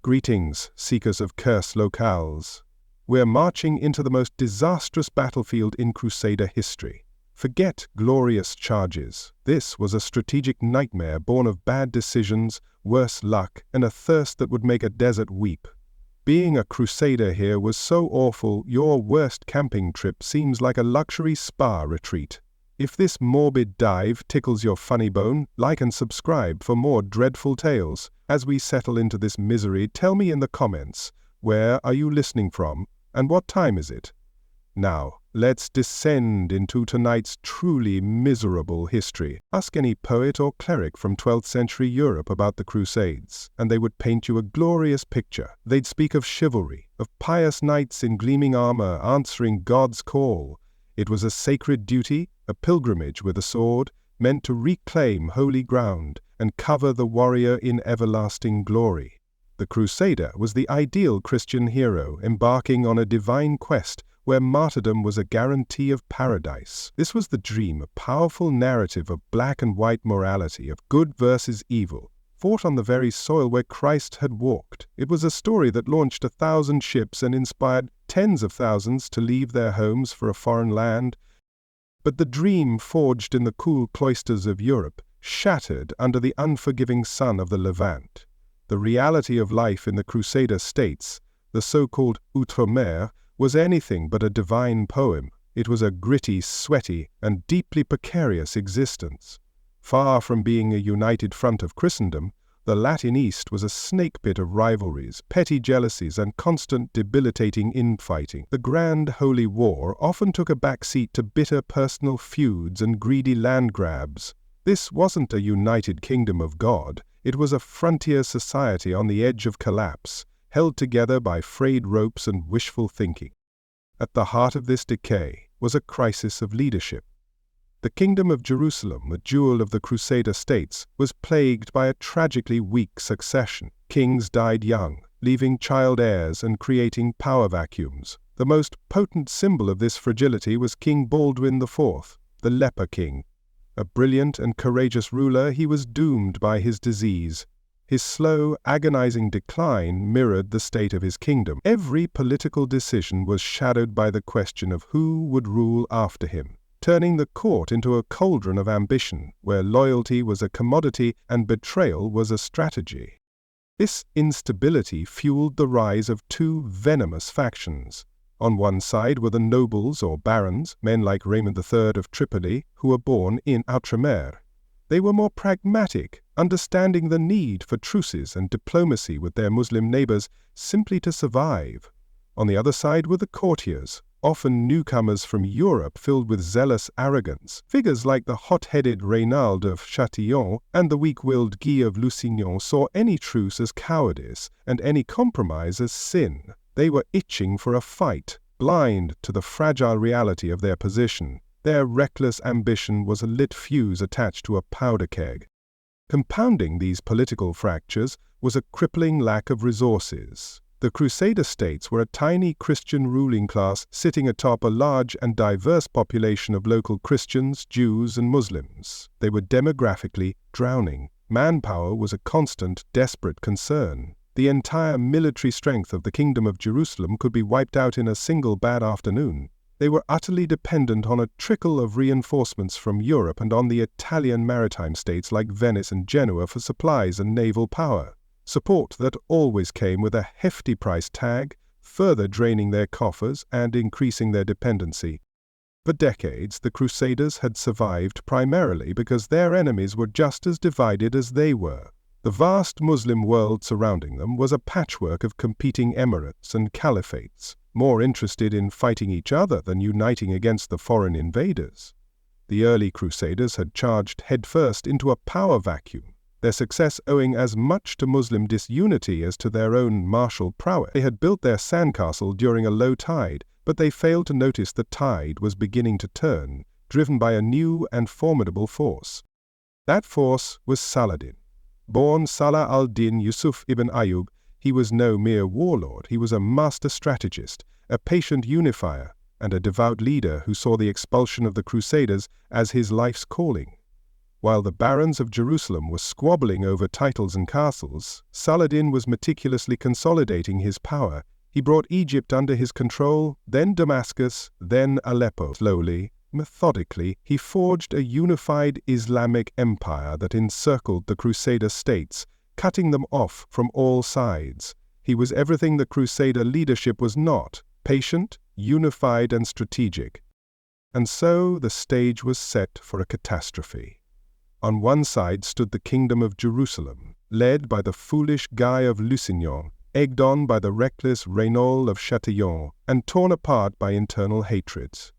Greetings, seekers of curse locales. We're marching into the most disastrous battlefield in Crusader history. Forget glorious charges. This was a strategic nightmare born of bad decisions, worse luck, and a thirst that would make a desert weep. Being a Crusader here was so awful, your worst camping trip seems like a luxury spa retreat. If this morbid dive tickles your funny bone, like and subscribe for more dreadful tales. As we settle into this misery, tell me in the comments, where are you listening from, and what time is it? Now, let's descend into tonight's truly miserable history. Ask any poet or cleric from 12th century Europe about the Crusades, and they would paint you a glorious picture. They'd speak of chivalry, of pious knights in gleaming armor answering God's call. It was a sacred duty, a pilgrimage with a sword, meant to reclaim holy ground and cover the warrior in everlasting glory. The Crusader was the ideal Christian hero embarking on a divine quest where martyrdom was a guarantee of paradise. This was the dream, a powerful narrative of black and white morality, of good versus evil, fought on the very soil where Christ had walked. It was a story that launched 1,000 ships and inspired tens of thousands to leave their homes for a foreign land. But the dream forged in the cool cloisters of Europe shattered under the unforgiving sun of the Levant. The reality of life in the Crusader States, the so-called Outre-mer, was anything but a divine poem. It was a gritty, sweaty, and deeply precarious existence. Far from being a united front of Christendom, the Latin East was a snake pit of rivalries, petty jealousies, and constant debilitating infighting. The Grand Holy War often took a backseat to bitter personal feuds and greedy land grabs. This wasn't a united kingdom of God. It was a frontier society on the edge of collapse, held together by frayed ropes and wishful thinking. At the heart of this decay was a crisis of leadership. The Kingdom of Jerusalem, the jewel of the Crusader States, was plagued by a tragically weak succession. Kings died young, leaving child heirs and creating power vacuums. The most potent symbol of this fragility was King Baldwin IV, the leper king. A brilliant and courageous ruler, he was doomed by his disease. His slow, agonizing decline mirrored the state of his kingdom. Every political decision was shadowed by the question of who would rule after him, turning the court into a cauldron of ambition, where loyalty was a commodity and betrayal was a strategy. This instability fueled the rise of two venomous factions. On one side were the nobles or barons, men like Raymond III of Tripoli, who were born in Outre-mer. They were more pragmatic, understanding the need for truces and diplomacy with their Muslim neighbors simply to survive. On the other side were the courtiers, often newcomers from Europe filled with zealous arrogance. Figures like the hot-headed Reynald of Châtillon and the weak-willed Guy of Lusignan saw any truce as cowardice and any compromise as sin. They were itching for a fight, blind to the fragile reality of their position. Their reckless ambition was a lit fuse attached to a powder keg. Compounding these political fractures was a crippling lack of resources. The Crusader States were a tiny Christian ruling class sitting atop a large and diverse population of local Christians, Jews, and Muslims. They were demographically drowning. Manpower was a constant, desperate concern. The entire military strength of the Kingdom of Jerusalem could be wiped out in a single bad afternoon. They were utterly dependent on a trickle of reinforcements from Europe and on the Italian maritime states like Venice and Genoa for supplies and naval power. Support that always came with a hefty price tag, further draining their coffers and increasing their dependency. For decades, the Crusaders had survived primarily because their enemies were just as divided as they were. The vast Muslim world surrounding them was a patchwork of competing emirates and caliphates, more interested in fighting each other than uniting against the foreign invaders. The early Crusaders had charged headfirst into a power vacuum, their success owing as much to Muslim disunity as to their own martial prowess. They had built their sandcastle during a low tide, but they failed to notice the tide was beginning to turn, driven by a new and formidable force. That force was Saladin. Born Salah al-Din Yusuf ibn Ayyub, he was no mere warlord. He was a master strategist, a patient unifier, and a devout leader who saw the expulsion of the Crusaders as his life's calling. While the barons of Jerusalem were squabbling over titles and castles, Saladin was meticulously consolidating his power. He brought Egypt under his control, then Damascus, then Aleppo. Slowly, methodically, he forged a unified Islamic empire that encircled the Crusader States, cutting them off from all sides. He was everything the Crusader leadership was not: patient, unified, and strategic. And so the stage was set for a catastrophe. On one side stood the kingdom of Jerusalem, led by the foolish Guy of Lusignan, egged on by the reckless Raynald of Châtillon, and torn apart by internal hatreds.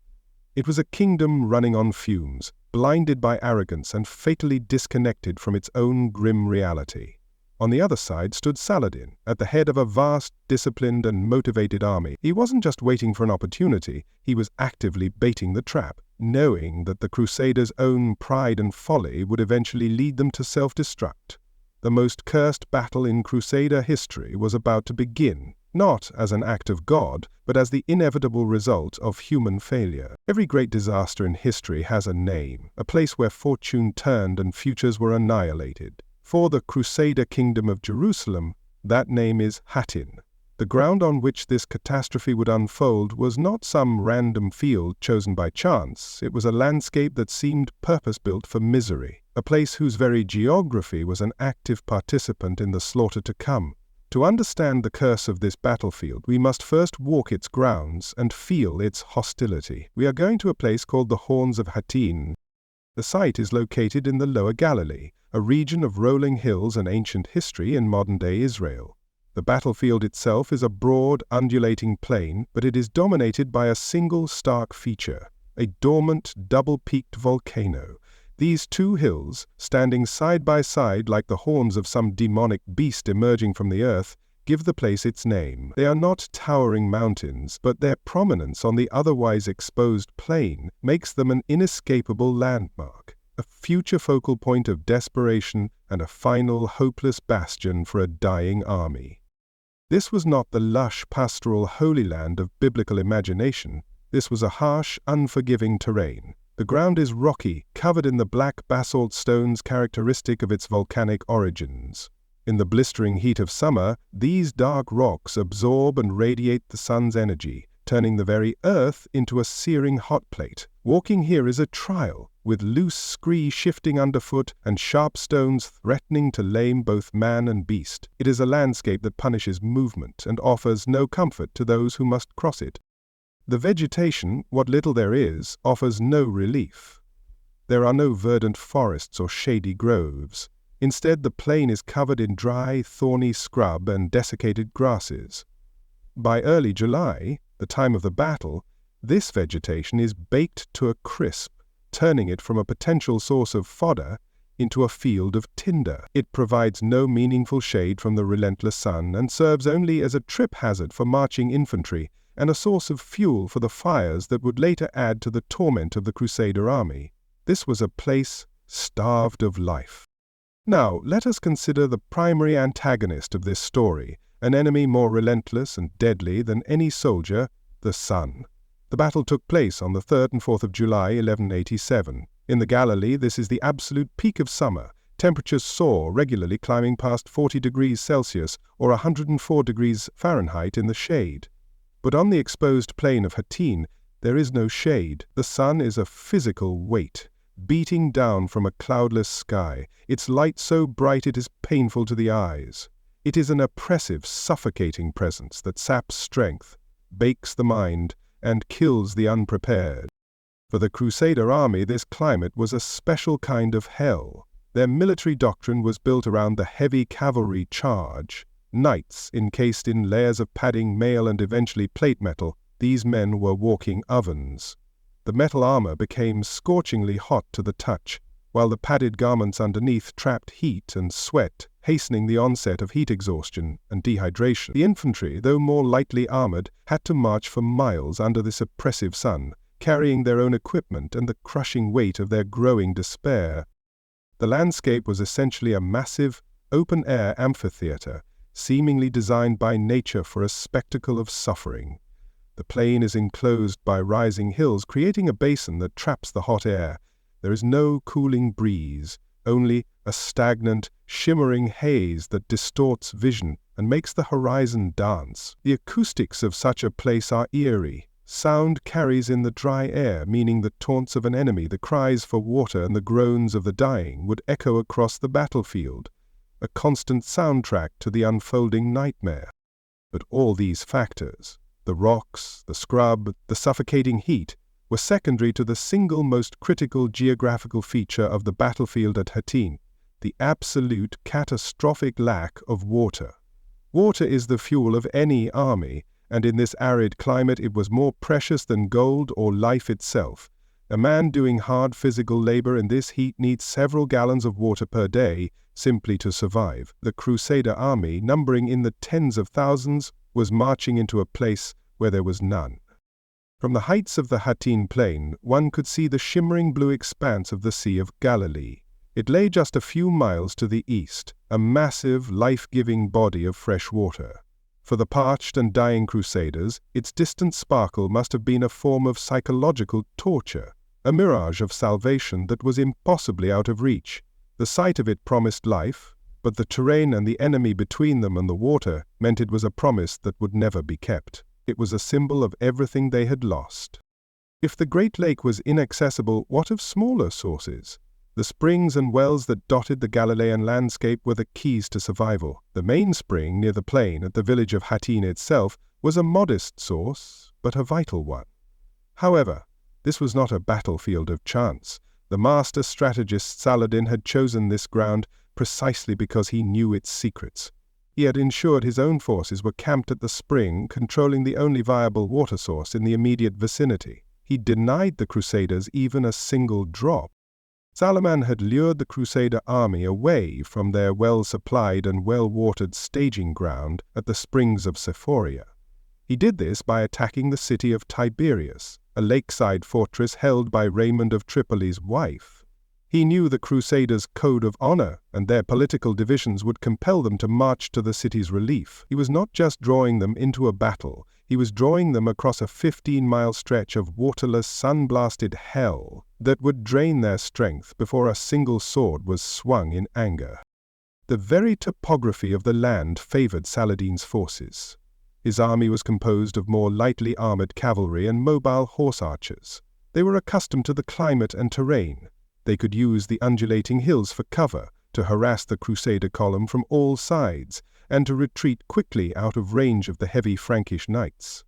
It was a kingdom running on fumes, blinded by arrogance and fatally disconnected from its own grim reality. On the other side stood Saladin, at the head of a vast, disciplined and motivated army. He wasn't just waiting for an opportunity, he was actively baiting the trap, knowing that the Crusaders' own pride and folly would eventually lead them to self-destruct. The most cursed battle in Crusader history was about to begin, not as an act of God, but as the inevitable result of human failure. Every great disaster in history has a name, a place where fortune turned and futures were annihilated. For the Crusader kingdom of Jerusalem, that name is Hattin. The ground on which this catastrophe would unfold was not some random field chosen by chance. It was a landscape that seemed purpose-built for misery, a place whose very geography was an active participant in the slaughter to come. To understand the curse of this battlefield, we must first walk its grounds and feel its hostility. We are going to a place called the Horns of Hattin. The site is located in the Lower Galilee, a region of rolling hills and ancient history in modern-day Israel. The battlefield itself is a broad, undulating plain, but it is dominated by a single stark feature, a dormant, double-peaked volcano. These two hills, standing side by side like the horns of some demonic beast emerging from the earth, give the place its name. They are not towering mountains, but their prominence on the otherwise exposed plain makes them an inescapable landmark, a future focal point of desperation and a final hopeless bastion for a dying army. This was not the lush pastoral holy land of biblical imagination. This was a harsh, unforgiving terrain. The ground is rocky, covered in the black basalt stones characteristic of its volcanic origins. In the blistering heat of summer, these dark rocks absorb and radiate the sun's energy, turning the very earth into a searing hot plate. Walking here is a trial, with loose scree shifting underfoot and sharp stones threatening to lame both man and beast. It is a landscape that punishes movement and offers no comfort to those who must cross it. The vegetation, what little there is, offers no relief. There are no verdant forests or shady groves. Instead, the plain is covered in dry, thorny scrub and desiccated grasses. By early July, the time of the battle, this vegetation is baked to a crisp, turning it from a potential source of fodder into a field of tinder. It provides no meaningful shade from the relentless sun and serves only as a trip hazard for marching infantry and a source of fuel for the fires that would later add to the torment of the Crusader army. This was a place starved of life. Now, let us consider the primary antagonist of this story, an enemy more relentless and deadly than any soldier, the sun. The battle took place on the 3rd and 4th of July, 1187. In the Galilee, this is the absolute peak of summer. Temperatures soar, regularly climbing past 40 degrees Celsius or 104 degrees Fahrenheit in the shade. But on the exposed plain of Hattin, there is no shade. The sun is a physical weight, beating down from a cloudless sky, its light so bright it is painful to the eyes. It is an oppressive, suffocating presence that saps strength, bakes the mind, and kills the unprepared. For the Crusader army, this climate was a special kind of hell. Their military doctrine was built around the heavy cavalry charge. Knights, encased in layers of padding, mail, and eventually plate metal, these men were walking ovens. The metal armor became scorchingly hot to the touch, while the padded garments underneath trapped heat and sweat, hastening the onset of heat exhaustion and dehydration. The infantry, though more lightly armored, had to march for miles under this oppressive sun, carrying their own equipment and the crushing weight of their growing despair. The landscape was essentially a massive, open-air amphitheater, seemingly designed by nature for a spectacle of suffering. The plain is enclosed by rising hills, creating a basin that traps the hot air. There is no cooling breeze, only a stagnant, shimmering haze that distorts vision and makes the horizon dance. The acoustics of such a place are eerie. Sound carries in the dry air, meaning the taunts of an enemy, the cries for water, and the groans of the dying would echo across the battlefield, a constant soundtrack to the unfolding nightmare. But all these factors, the rocks, the scrub, the suffocating heat, were secondary to the single most critical geographical feature of the battlefield at Hattin, the absolute catastrophic lack of water. Water is the fuel of any army, and in this arid climate it was more precious than gold or life itself. A man doing hard physical labor in this heat needs several gallons of water per day simply to survive. The Crusader army, numbering in the tens of thousands, was marching into a place where there was none. From the heights of the Hattin plain, one could see the shimmering blue expanse of the Sea of Galilee. It lay just a few miles to the east, a massive, life-giving body of fresh water. For the parched and dying Crusaders, its distant sparkle must have been a form of psychological torture, a mirage of salvation that was impossibly out of reach. The sight of it promised life, but the terrain and the enemy between them and the water meant it was a promise that would never be kept. It was a symbol of everything they had lost. If the Great Lake was inaccessible, what of smaller sources? The springs and wells that dotted the Galilean landscape were the keys to survival. The main spring near the plain at the village of Hattin itself was a modest source, but a vital one. However, this was not a battlefield of chance. The master strategist Saladin had chosen this ground precisely because he knew its secrets. He had ensured his own forces were camped at the spring, controlling the only viable water source in the immediate vicinity. He denied the Crusaders even a single drop. Saladin had lured the Crusader army away from their well-supplied and well-watered staging ground at the springs of Sephoria. He did this by attacking the city of Tiberias, a lakeside fortress held by Raymond of Tripoli's wife. He knew the Crusaders' code of honor, and their political divisions would compel them to march to the city's relief. He was not just drawing them into a battle, he was drawing them across a 15-mile stretch of waterless, sun-blasted hell that would drain their strength before a single sword was swung in anger. The very topography of the land favored Saladin's forces. His army was composed of more lightly armored cavalry and mobile horse archers. They were accustomed to the climate and terrain. They could use the undulating hills for cover, to harass the Crusader column from all sides, and to retreat quickly out of range of the heavy Frankish knights.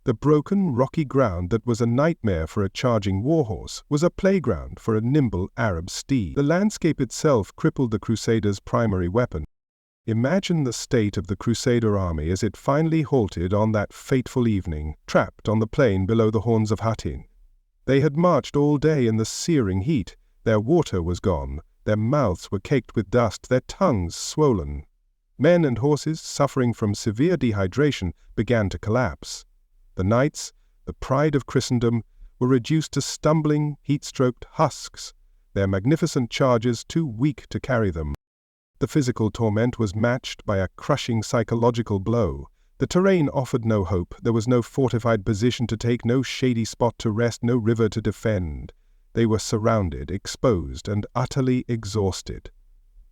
The broken, rocky ground that was a nightmare for a charging warhorse was a playground for a nimble Arab steed. The landscape itself crippled the Crusaders' primary weapon. Imagine the state of the Crusader army as it finally halted on that fateful evening, trapped on the plain below the horns of Hattin. They had marched all day in the searing heat. Their water was gone, their mouths were caked with dust, their tongues swollen. Men and horses, suffering from severe dehydration, began to collapse. The knights, the pride of Christendom, were reduced to stumbling, heat-stroked husks, their magnificent chargers too weak to carry them. The physical torment was matched by a crushing psychological blow. The terrain offered no hope. There was no fortified position to take, no shady spot to rest, no river to defend. They were surrounded, exposed, and utterly exhausted.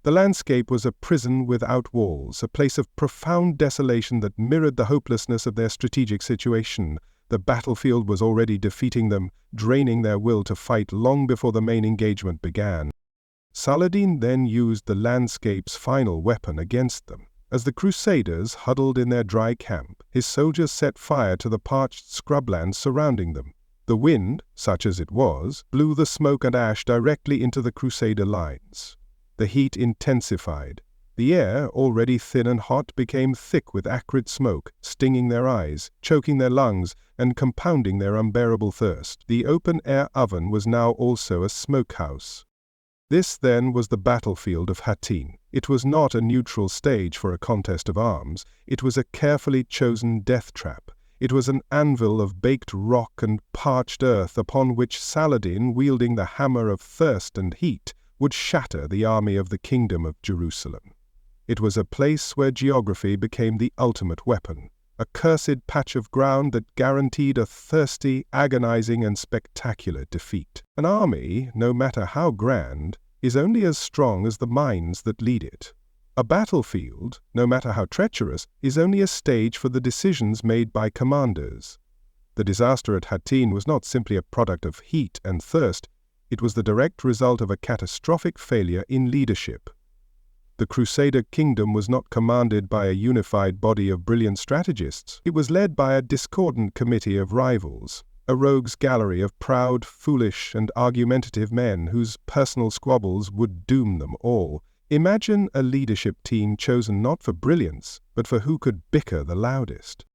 The landscape was a prison without walls, a place of profound desolation that mirrored the hopelessness of their strategic situation. The battlefield was already defeating them, draining their will to fight long before the main engagement began. Saladin then used the landscape's final weapon against them. As the Crusaders huddled in their dry camp, his soldiers set fire to the parched scrublands surrounding them. The wind, such as it was, blew the smoke and ash directly into the Crusader lines. The heat intensified. The air, already thin and hot, became thick with acrid smoke, stinging their eyes, choking their lungs, and compounding their unbearable thirst. The open-air oven was now also a smokehouse. This, then, was the battlefield of Hattin. It was not a neutral stage for a contest of arms. It was a carefully chosen death trap. It was an anvil of baked rock and parched earth upon which Saladin, wielding the hammer of thirst and heat, would shatter the army of the Kingdom of Jerusalem. It was a place where geography became the ultimate weapon. a cursed patch of ground that guaranteed a thirsty, agonizing, and spectacular defeat. An army, no matter how grand, is only as strong as the minds that lead it. A battlefield, no matter how treacherous, is only a stage for the decisions made by commanders. The disaster at Hattin was not simply a product of heat and thirst, it was the direct result of a catastrophic failure in leadership. The Crusader kingdom was not commanded by a unified body of brilliant strategists. It was led by a discordant committee of rivals, a rogues' gallery of proud, foolish, and argumentative men whose personal squabbles would doom them all. Imagine a leadership team chosen not for brilliance, but for who could bicker the loudest.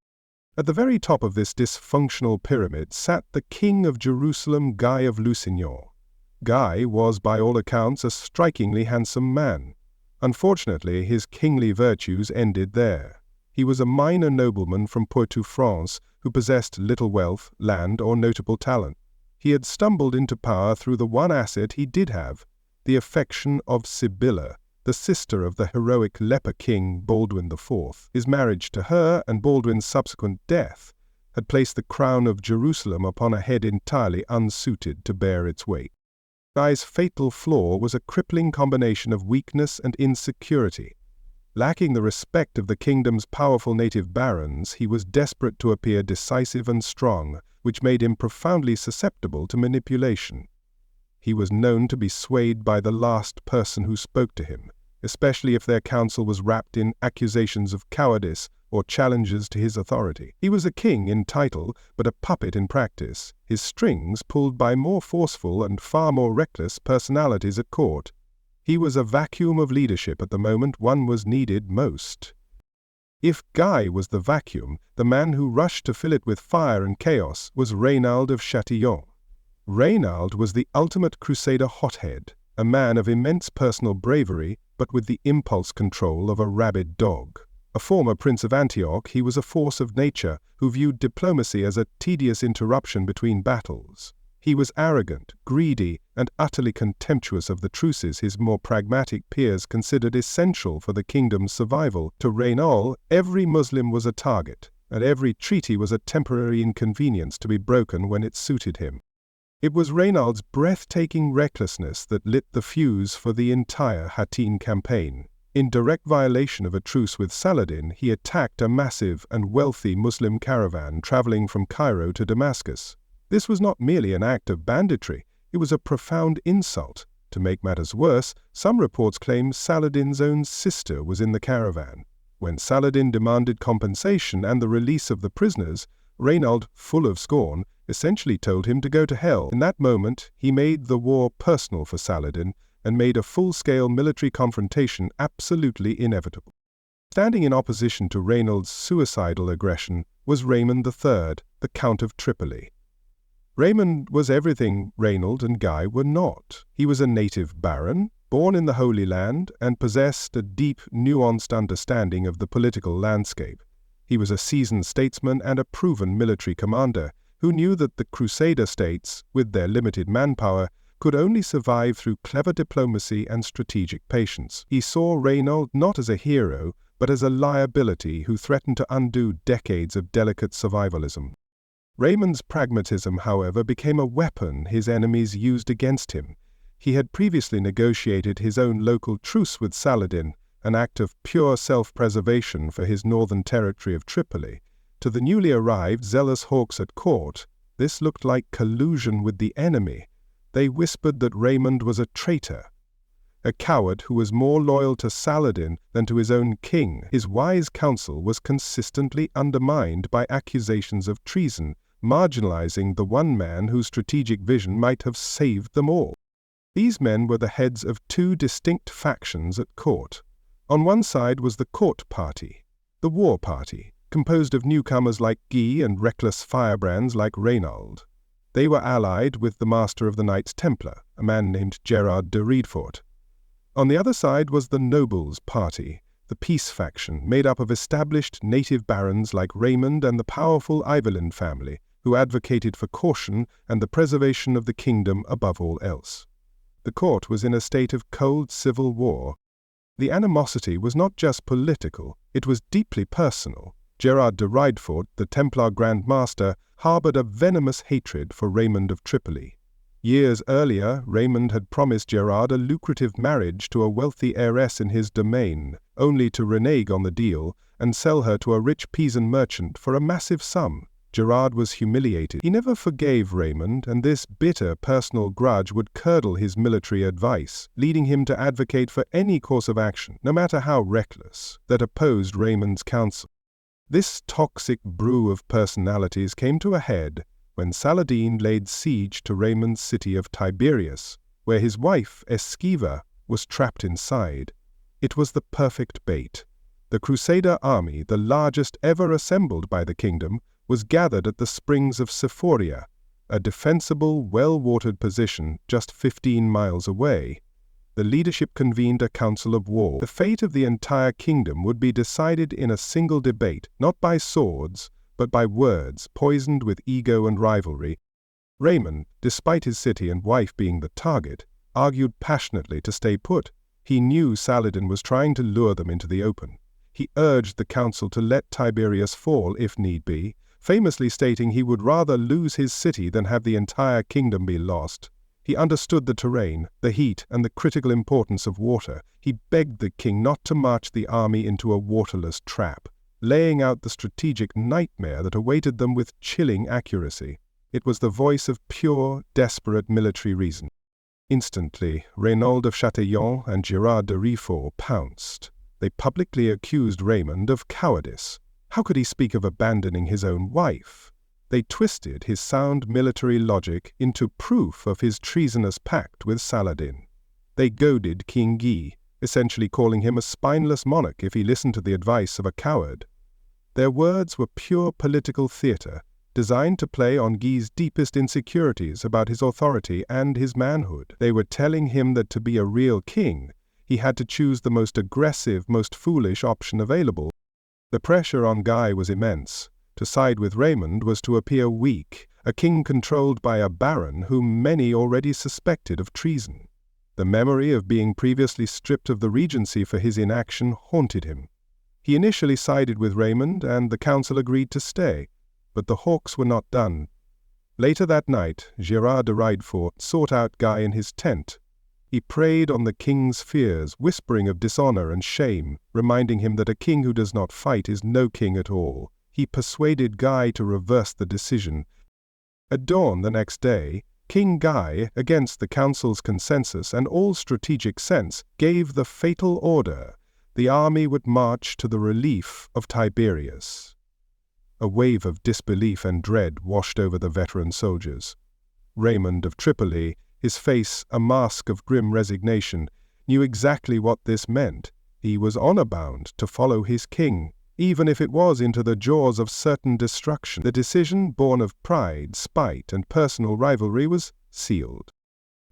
At the very top of this dysfunctional pyramid sat the King of Jerusalem, Guy of Lusignan. Guy was, by all accounts, a strikingly handsome man. Unfortunately, his kingly virtues ended there. He was a minor nobleman from Poitou-France who possessed little wealth, land, or notable talent. He had stumbled into power through the one asset he did have, the affection of Sibylla, the sister of the heroic leper king Baldwin IV. His marriage to her and Baldwin's subsequent death had placed the crown of Jerusalem upon a head entirely unsuited to bear its weight. Guy's fatal flaw was a crippling combination of weakness and insecurity. Lacking the respect of the kingdom's powerful native barons, he was desperate to appear decisive and strong, which made him profoundly susceptible to manipulation. He was known to be swayed by the last person who spoke to him, especially if their counsel was wrapped in accusations of cowardice or challenges to his authority. He was a king in title, but a puppet in practice, his strings pulled by more forceful and far more reckless personalities at court. He was a vacuum of leadership at the moment one was needed most. If Guy was the vacuum, the man who rushed to fill it with fire and chaos was Reynald of Châtillon. Reynald was the ultimate Crusader hothead, a man of immense personal bravery, but with the impulse control of a rabid dog. A former Prince of Antioch, he was a force of nature who viewed diplomacy as a tedious interruption between battles. He was arrogant, greedy, and utterly contemptuous of the truces his more pragmatic peers considered essential for the kingdom's survival. To Reynald, every Muslim was a target, and every treaty was a temporary inconvenience to be broken when it suited him. It was Reynald's breathtaking recklessness that lit the fuse for the entire Hattin campaign. In direct violation of a truce with Saladin, he attacked a massive and wealthy Muslim caravan traveling from Cairo to Damascus. This was not merely an act of banditry, it was a profound insult. To make matters worse, some reports claim Saladin's own sister was in the caravan. When Saladin demanded compensation and the release of the prisoners, Reynald, full of scorn, essentially told him to go to hell. In that moment, he made the war personal for Saladin and made a full-scale military confrontation absolutely inevitable. Standing in opposition to Reynald's suicidal aggression was Raymond III, the Count of Tripoli. Raymond was everything Reynald and Guy were not. He was a native baron, born in the Holy Land, and possessed a deep, nuanced understanding of the political landscape. He was a seasoned statesman and a proven military commander who knew that the Crusader States, with their limited manpower, could only survive through clever diplomacy and strategic patience. He saw Reynald not as a hero, but as a liability who threatened to undo decades of delicate survivalism. Raymond's pragmatism, however, became a weapon his enemies used against him. He had previously negotiated his own local truce with Saladin, an act of pure self-preservation for his northern territory of Tripoli. To the newly arrived zealous hawks at court, this looked like collusion with the enemy. They whispered that Raymond was a traitor, a coward who was more loyal to Saladin than to his own king. His wise counsel was consistently undermined by accusations of treason, marginalizing the one man whose strategic vision might have saved them all. These men were the heads of two distinct factions at court. On one side was the court party, the war party, composed of newcomers like Guy and reckless firebrands like Reynald. They were allied with the master of the Knights Templar, a man named Gerard de Riedfort. On the other side was the nobles party, the peace faction, made up of established native barons like Raymond and the powerful Iveland family, who advocated for caution and the preservation of the kingdom above all else. The court was in a state of cold civil war. The animosity was not just political, it was deeply personal. Gerard de Ridefort, the Templar Grand Master, harbored a venomous hatred for Raymond of Tripoli. Years earlier, Raymond had promised Gerard a lucrative marriage to a wealthy heiress in his domain, only to renege on the deal and sell her to a rich Pisan merchant for a massive sum. Gerard was humiliated. He never forgave Raymond, and this bitter personal grudge would curdle his military advice, leading him to advocate for any course of action, no matter how reckless, that opposed Raymond's counsel. This toxic brew of personalities came to a head when Saladin laid siege to Raymond's city of Tiberias, where his wife, Esquiva, was trapped inside. It was the perfect bait. The Crusader army, the largest ever assembled by the kingdom, was gathered at the springs of Sephoria, a defensible, well-watered position just 15 miles away. The leadership convened a council of war. The fate of the entire kingdom would be decided in a single debate, not by swords, but by words poisoned with ego and rivalry. Raymond, despite his city and wife being the target, argued passionately to stay put. He knew Saladin was trying to lure them into the open. He urged the council to let Tiberias fall if need be, famously stating he would rather lose his city than have the entire kingdom be lost. He understood the terrain, the heat, and the critical importance of water. He begged the king not to march the army into a waterless trap, laying out the strategic nightmare that awaited them with chilling accuracy. It was the voice of pure, desperate military reason. Instantly, Reynaud of Chatillon and Gerard de Ridefort pounced. They publicly accused Raymond of cowardice. How could he speak of abandoning his own wife? They twisted his sound military logic into proof of his treasonous pact with Saladin. They goaded King Guy, essentially calling him a spineless monarch if he listened to the advice of a coward. Their words were pure political theatre, designed to play on Guy's deepest insecurities about his authority and his manhood. They were telling him that to be a real king, he had to choose the most aggressive, most foolish option available. The pressure on Guy was immense. To side with Raymond was to appear weak, a king controlled by a baron whom many already suspected of treason. The memory of being previously stripped of the regency for his inaction haunted him. He initially sided with Raymond, and the council agreed to stay, but the hawks were not done. Later that night, Gerard de Ridefort sought out Guy in his tent. He preyed on the king's fears, whispering of dishonor and shame, reminding him that a king who does not fight is no king at all. He persuaded Guy to reverse the decision. At dawn the next day, King Guy, against the council's consensus and all strategic sense, gave the fatal order: the army would march to the relief of Tiberias. A wave of disbelief and dread washed over the veteran soldiers. Raymond of Tripoli, his face a mask of grim resignation, knew exactly what this meant. He was honor-bound to follow his king, even if it was into the jaws of certain destruction. The decision, born of pride, spite, and personal rivalry, was sealed.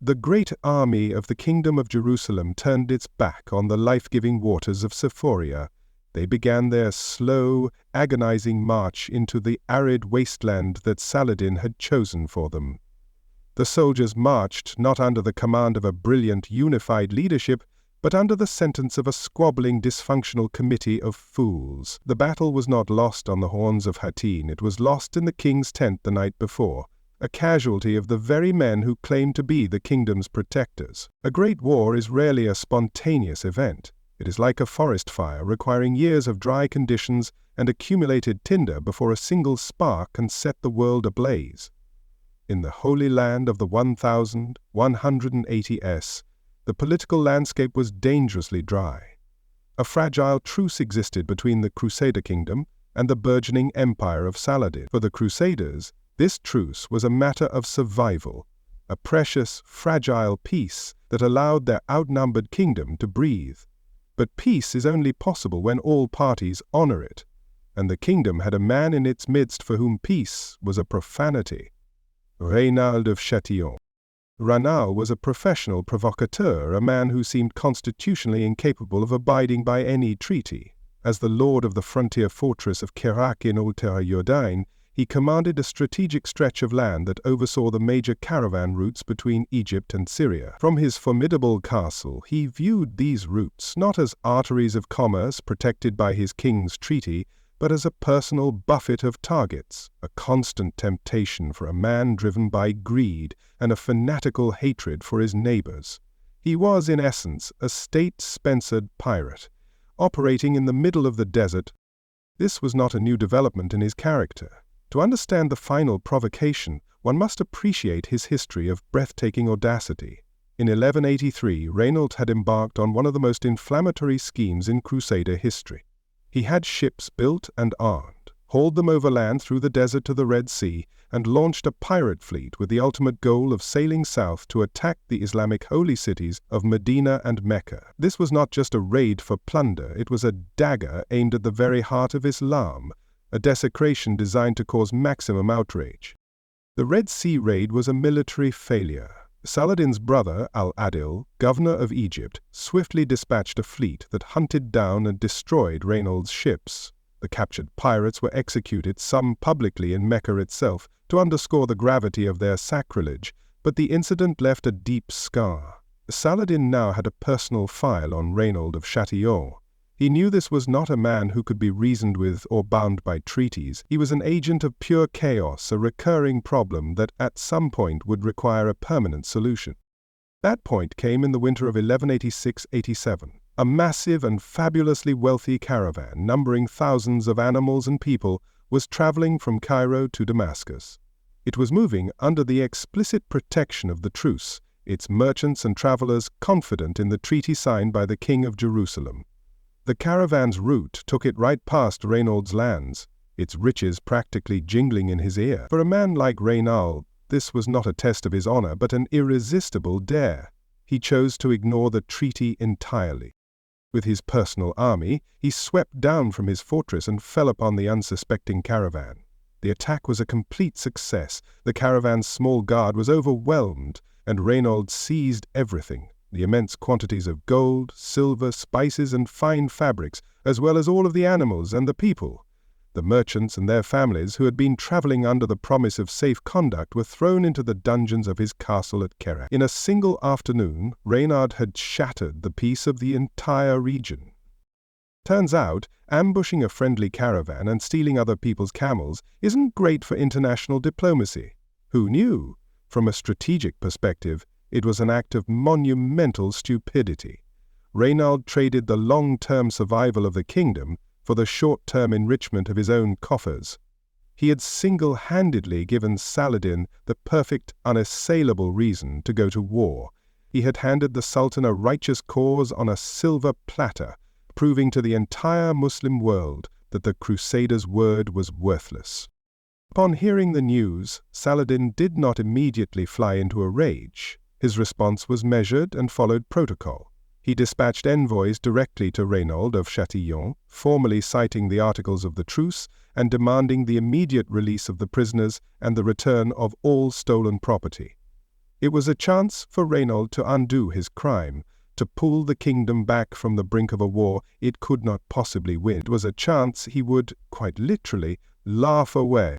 The great army of the Kingdom of Jerusalem turned its back on the life-giving waters of Sephoria. They began their slow, agonizing march into the arid wasteland that Saladin had chosen for them. The soldiers marched not under the command of a brilliant, unified leadership, but under the sentence of a squabbling, dysfunctional committee of fools. The battle was not lost on the horns of Hattin, it was lost in the king's tent the night before, a casualty of the very men who claimed to be the kingdom's protectors. A great war is rarely a spontaneous event. It is like a forest fire, requiring years of dry conditions and accumulated tinder before a single spark can set the world ablaze. In the Holy Land of the 1180s, the political landscape was dangerously dry. A fragile truce existed between the Crusader kingdom and the burgeoning empire of Saladin. For the Crusaders, this truce was a matter of survival, a precious, fragile peace that allowed their outnumbered kingdom to breathe. But peace is only possible when all parties honor it, and the kingdom had a man in its midst for whom peace was a profanity: Reynaud of Chatillon. Reynaud was a professional provocateur, a man who seemed constitutionally incapable of abiding by any treaty. As the lord of the frontier fortress of Kerak in Ultra-Jourdain, he commanded a strategic stretch of land that oversaw the major caravan routes between Egypt and Syria. From his formidable castle, he viewed these routes not as arteries of commerce protected by his king's treaty, but as a personal buffet of targets, a constant temptation for a man driven by greed and a fanatical hatred for his neighbors. He was, in essence, a state-sponsored pirate, operating in the middle of the desert. This was not a new development in his character. To understand the final provocation, one must appreciate his history of breathtaking audacity. In 1183, Raynauld had embarked on one of the most inflammatory schemes in Crusader history. He had ships built and armed, hauled them overland through the desert to the Red Sea, and launched a pirate fleet with the ultimate goal of sailing south to attack the Islamic holy cities of Medina and Mecca. This was not just a raid for plunder, it was a dagger aimed at the very heart of Islam, a desecration designed to cause maximum outrage. The Red Sea raid was a military failure. Saladin's brother, Al-Adil, governor of Egypt, swiftly dispatched a fleet that hunted down and destroyed Raynald's ships. The captured pirates were executed, some publicly in Mecca itself, to underscore the gravity of their sacrilege, but the incident left a deep scar. Saladin now had a personal file on Raynauld of Châtillon. He knew this was not a man who could be reasoned with or bound by treaties. He was an agent of pure chaos, a recurring problem that at some point would require a permanent solution. That point came in the winter of 1186-87. A massive and fabulously wealthy caravan, numbering thousands of animals and people, was traveling from Cairo to Damascus. It was moving under the explicit protection of the truce, its merchants and travelers confident in the treaty signed by the King of Jerusalem. The caravan's route took it right past Raynald's lands, its riches practically jingling in his ear. For a man like Raynauld, this was not a test of his honor, but an irresistible dare. He chose to ignore the treaty entirely. With his personal army, he swept down from his fortress and fell upon the unsuspecting caravan. The attack was a complete success. The caravan's small guard was overwhelmed, and Raynauld seized everything. The immense quantities of gold, silver, spices, and fine fabrics, as well as all of the animals and the people. The merchants and their families who had been traveling under the promise of safe conduct were thrown into the dungeons of his castle at Kerak. In a single afternoon, Raynauld had shattered the peace of the entire region. Turns out, ambushing a friendly caravan and stealing other people's camels isn't great for international diplomacy. Who knew? From a strategic perspective, it was an act of monumental stupidity. Raynauld traded the long-term survival of the kingdom for the short-term enrichment of his own coffers. He had single-handedly given Saladin the perfect, unassailable reason to go to war. He had handed the Sultan a righteous cause on a silver platter, proving to the entire Muslim world that the Crusaders' word was worthless. Upon hearing the news, Saladin did not immediately fly into a rage. His response was measured and followed protocol. He dispatched envoys directly to Raynauld of Châtillon, formally citing the Articles of the Truce and demanding the immediate release of the prisoners and the return of all stolen property. It was a chance for Raynauld to undo his crime, to pull the kingdom back from the brink of a war it could not possibly win. It was a chance he would, quite literally, laugh away.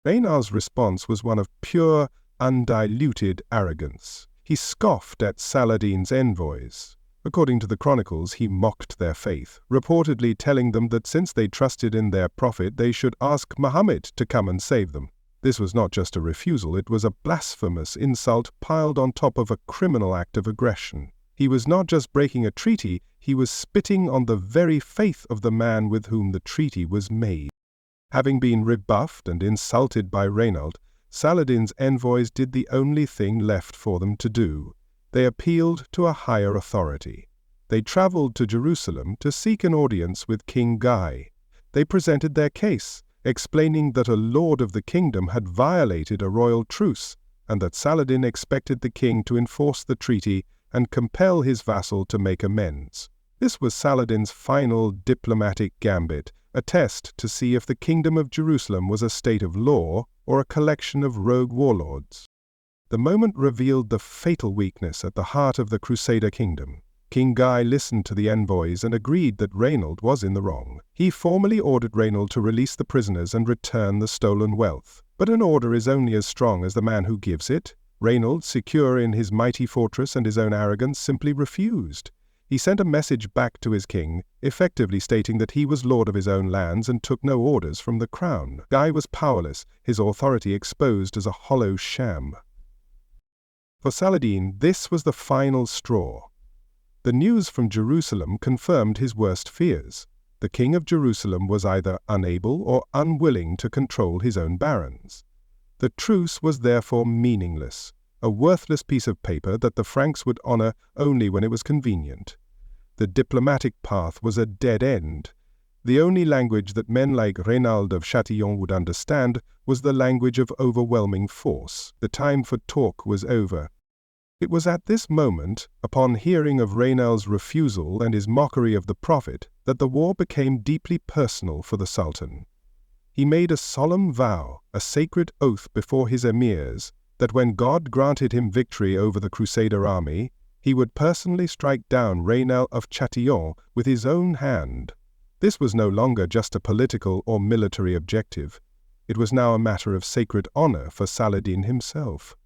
Raynald's response was one of pure, undiluted arrogance. He scoffed at Saladin's envoys. According to the chronicles, he mocked their faith, reportedly telling them that since they trusted in their prophet, they should ask Muhammad to come and save them. This was not just a refusal, it was a blasphemous insult piled on top of a criminal act of aggression. He was not just breaking a treaty, he was spitting on the very faith of the man with whom the treaty was made. Having been rebuffed and insulted by Raynauld, Saladin's envoys did the only thing left for them to do. They appealed to a higher authority. They traveled to Jerusalem to seek an audience with King Guy. They presented their case, explaining that a lord of the kingdom had violated a royal truce, and that Saladin expected the king to enforce the treaty and compel his vassal to make amends. This was Saladin's final diplomatic gambit, a test to see if the kingdom of Jerusalem was a state of law or a collection of rogue warlords. The moment revealed the fatal weakness at the heart of the Crusader kingdom. King Guy listened to the envoys and agreed that Raynauld was in the wrong. He formally ordered Raynauld to release the prisoners and return the stolen wealth. But an order is only as strong as the man who gives it. Raynauld, secure in his mighty fortress and his own arrogance, simply refused. He sent a message back to his king, effectively stating that he was lord of his own lands and took no orders from the crown. Guy was powerless, his authority exposed as a hollow sham. For Saladin, this was the final straw. The news from Jerusalem confirmed his worst fears. The king of Jerusalem was either unable or unwilling to control his own barons. The truce was therefore meaningless, a worthless piece of paper that the Franks would honor only when it was convenient. The diplomatic path was a dead end. The only language that men like Reynald of Châtillon would understand was the language of overwhelming force. The time for talk was over. It was at this moment, upon hearing of Reynald's refusal and his mockery of the prophet, that the war became deeply personal for the Sultan. He made a solemn vow, a sacred oath before his emirs, that when God granted him victory over the Crusader army, he would personally strike down Reynald of Châtillon with his own hand. This was no longer just a political or military objective. It was now a matter of sacred honor for Saladin himself.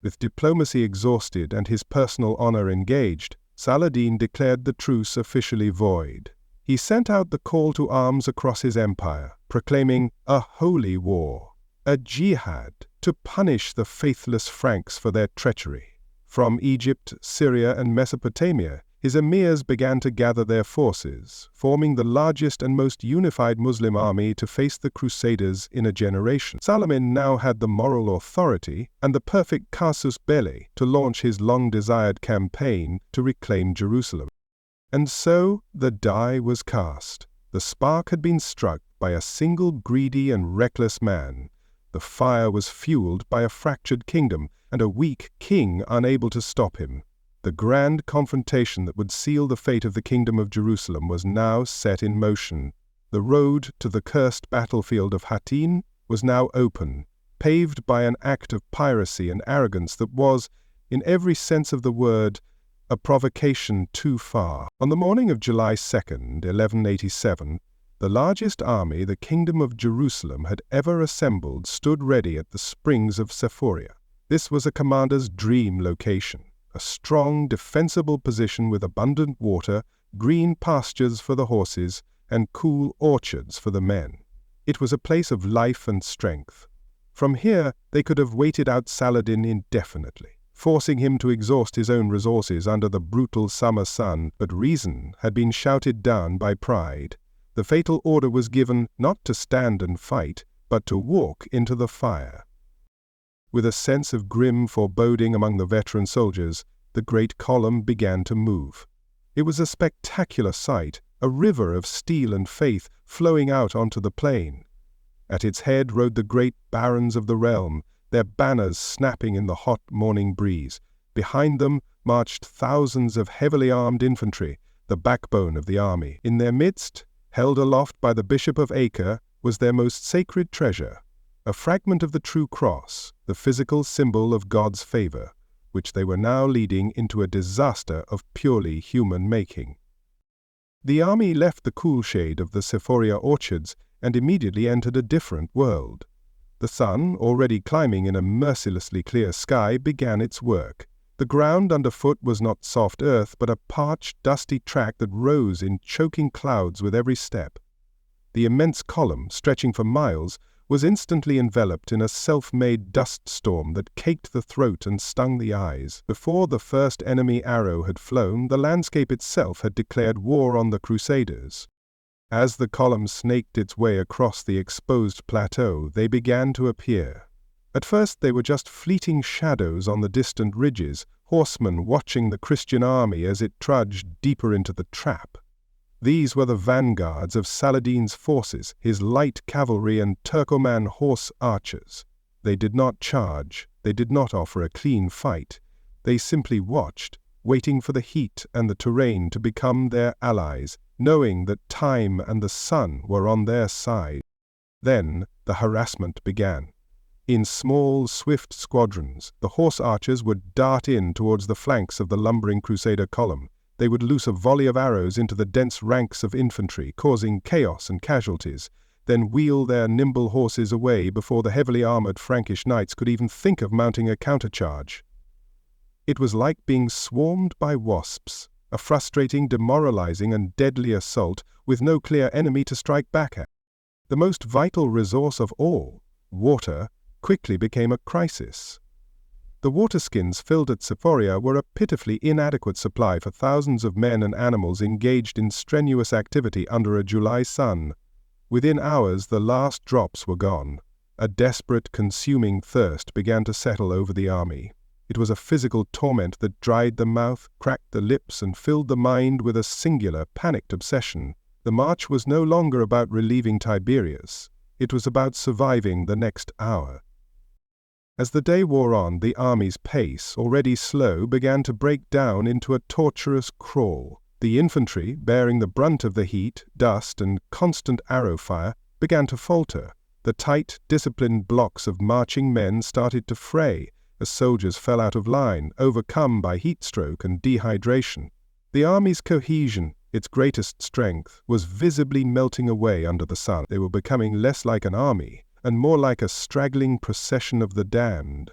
With diplomacy exhausted and his personal honor engaged, Saladin declared the truce officially void. He sent out the call to arms across his empire, proclaiming a holy war, a jihad, to punish the faithless Franks for their treachery. From Egypt, Syria, and Mesopotamia, his emirs began to gather their forces, forming the largest and most unified Muslim army to face the Crusaders in a generation. Saladin now had the moral authority and the perfect casus belli to launch his long-desired campaign to reclaim Jerusalem. And so the die was cast. The spark had been struck by a single greedy and reckless man. The fire was fueled by a fractured kingdom and a weak king unable to stop him. The grand confrontation that would seal the fate of the Kingdom of Jerusalem was now set in motion. The road to the cursed battlefield of Hattin was now open, paved by an act of piracy and arrogance that was, in every sense of the word, a provocation too far. On the morning of July 2nd, 1187, the largest army the Kingdom of Jerusalem had ever assembled stood ready at the springs of Sephoria. This was a commander's dream location, a strong, defensible position with abundant water, green pastures for the horses, and cool orchards for the men. It was a place of life and strength. From here, they could have waited out Saladin indefinitely, forcing him to exhaust his own resources under the brutal summer sun, but reason had been shouted down by pride. The fatal order was given not to stand and fight, but to walk into the fire. With a sense of grim foreboding among the veteran soldiers, the great column began to move. It was a spectacular sight, a river of steel and faith flowing out onto the plain. At its head rode the great barons of the realm, their banners snapping in the hot morning breeze. Behind them marched thousands of heavily armed infantry, the backbone of the army. In their midst, held aloft by the Bishop of Acre, was their most sacred treasure, a fragment of the true cross, the physical symbol of God's favor, which they were now leading into a disaster of purely human making. The army left the cool shade of the Sephoria orchards and immediately entered a different world. The sun, already climbing in a mercilessly clear sky, began its work. The ground underfoot was not soft earth, but a parched, dusty track that rose in choking clouds with every step. The immense column, stretching for miles, was instantly enveloped in a self-made dust storm that caked the throat and stung the eyes. Before the first enemy arrow had flown, the landscape itself had declared war on the Crusaders. As the column snaked its way across the exposed plateau, they began to appear. At first they were just fleeting shadows on the distant ridges, horsemen watching the Christian army as it trudged deeper into the trap. These were the vanguards of Saladin's forces, his light cavalry and Turkoman horse archers. They did not charge, they did not offer a clean fight. They simply watched, waiting for the heat and the terrain to become their allies, knowing that time and the sun were on their side. Then the harassment began. In small, swift squadrons, the horse archers would dart in towards the flanks of the lumbering Crusader column. They would loose a volley of arrows into the dense ranks of infantry, causing chaos and casualties, then wheel their nimble horses away before the heavily armored Frankish knights could even think of mounting a countercharge. It was like being swarmed by wasps. a frustrating, demoralizing, and deadly assault with no clear enemy to strike back at. The most vital resource of all, water, quickly became a crisis. The waterskins filled at Sephoria were a pitifully inadequate supply for thousands of men and animals engaged in strenuous activity under a July sun. Within hours, the last drops were gone. A desperate, consuming thirst began to settle over the army. It was a physical torment that dried the mouth, cracked the lips, and filled the mind with a singular, panicked obsession. The march was no longer about relieving Tiberius. It was about surviving the next hour. As the day wore on, the army's pace, already slow, began to break down into a torturous crawl. The infantry, bearing the brunt of the heat, dust, and constant arrow fire, began to falter. The tight, disciplined blocks of marching men started to fray as soldiers fell out of line, overcome by heatstroke and dehydration. The army's cohesion, its greatest strength, was visibly melting away under the sun. They were becoming less like an army and more like a straggling procession of the damned.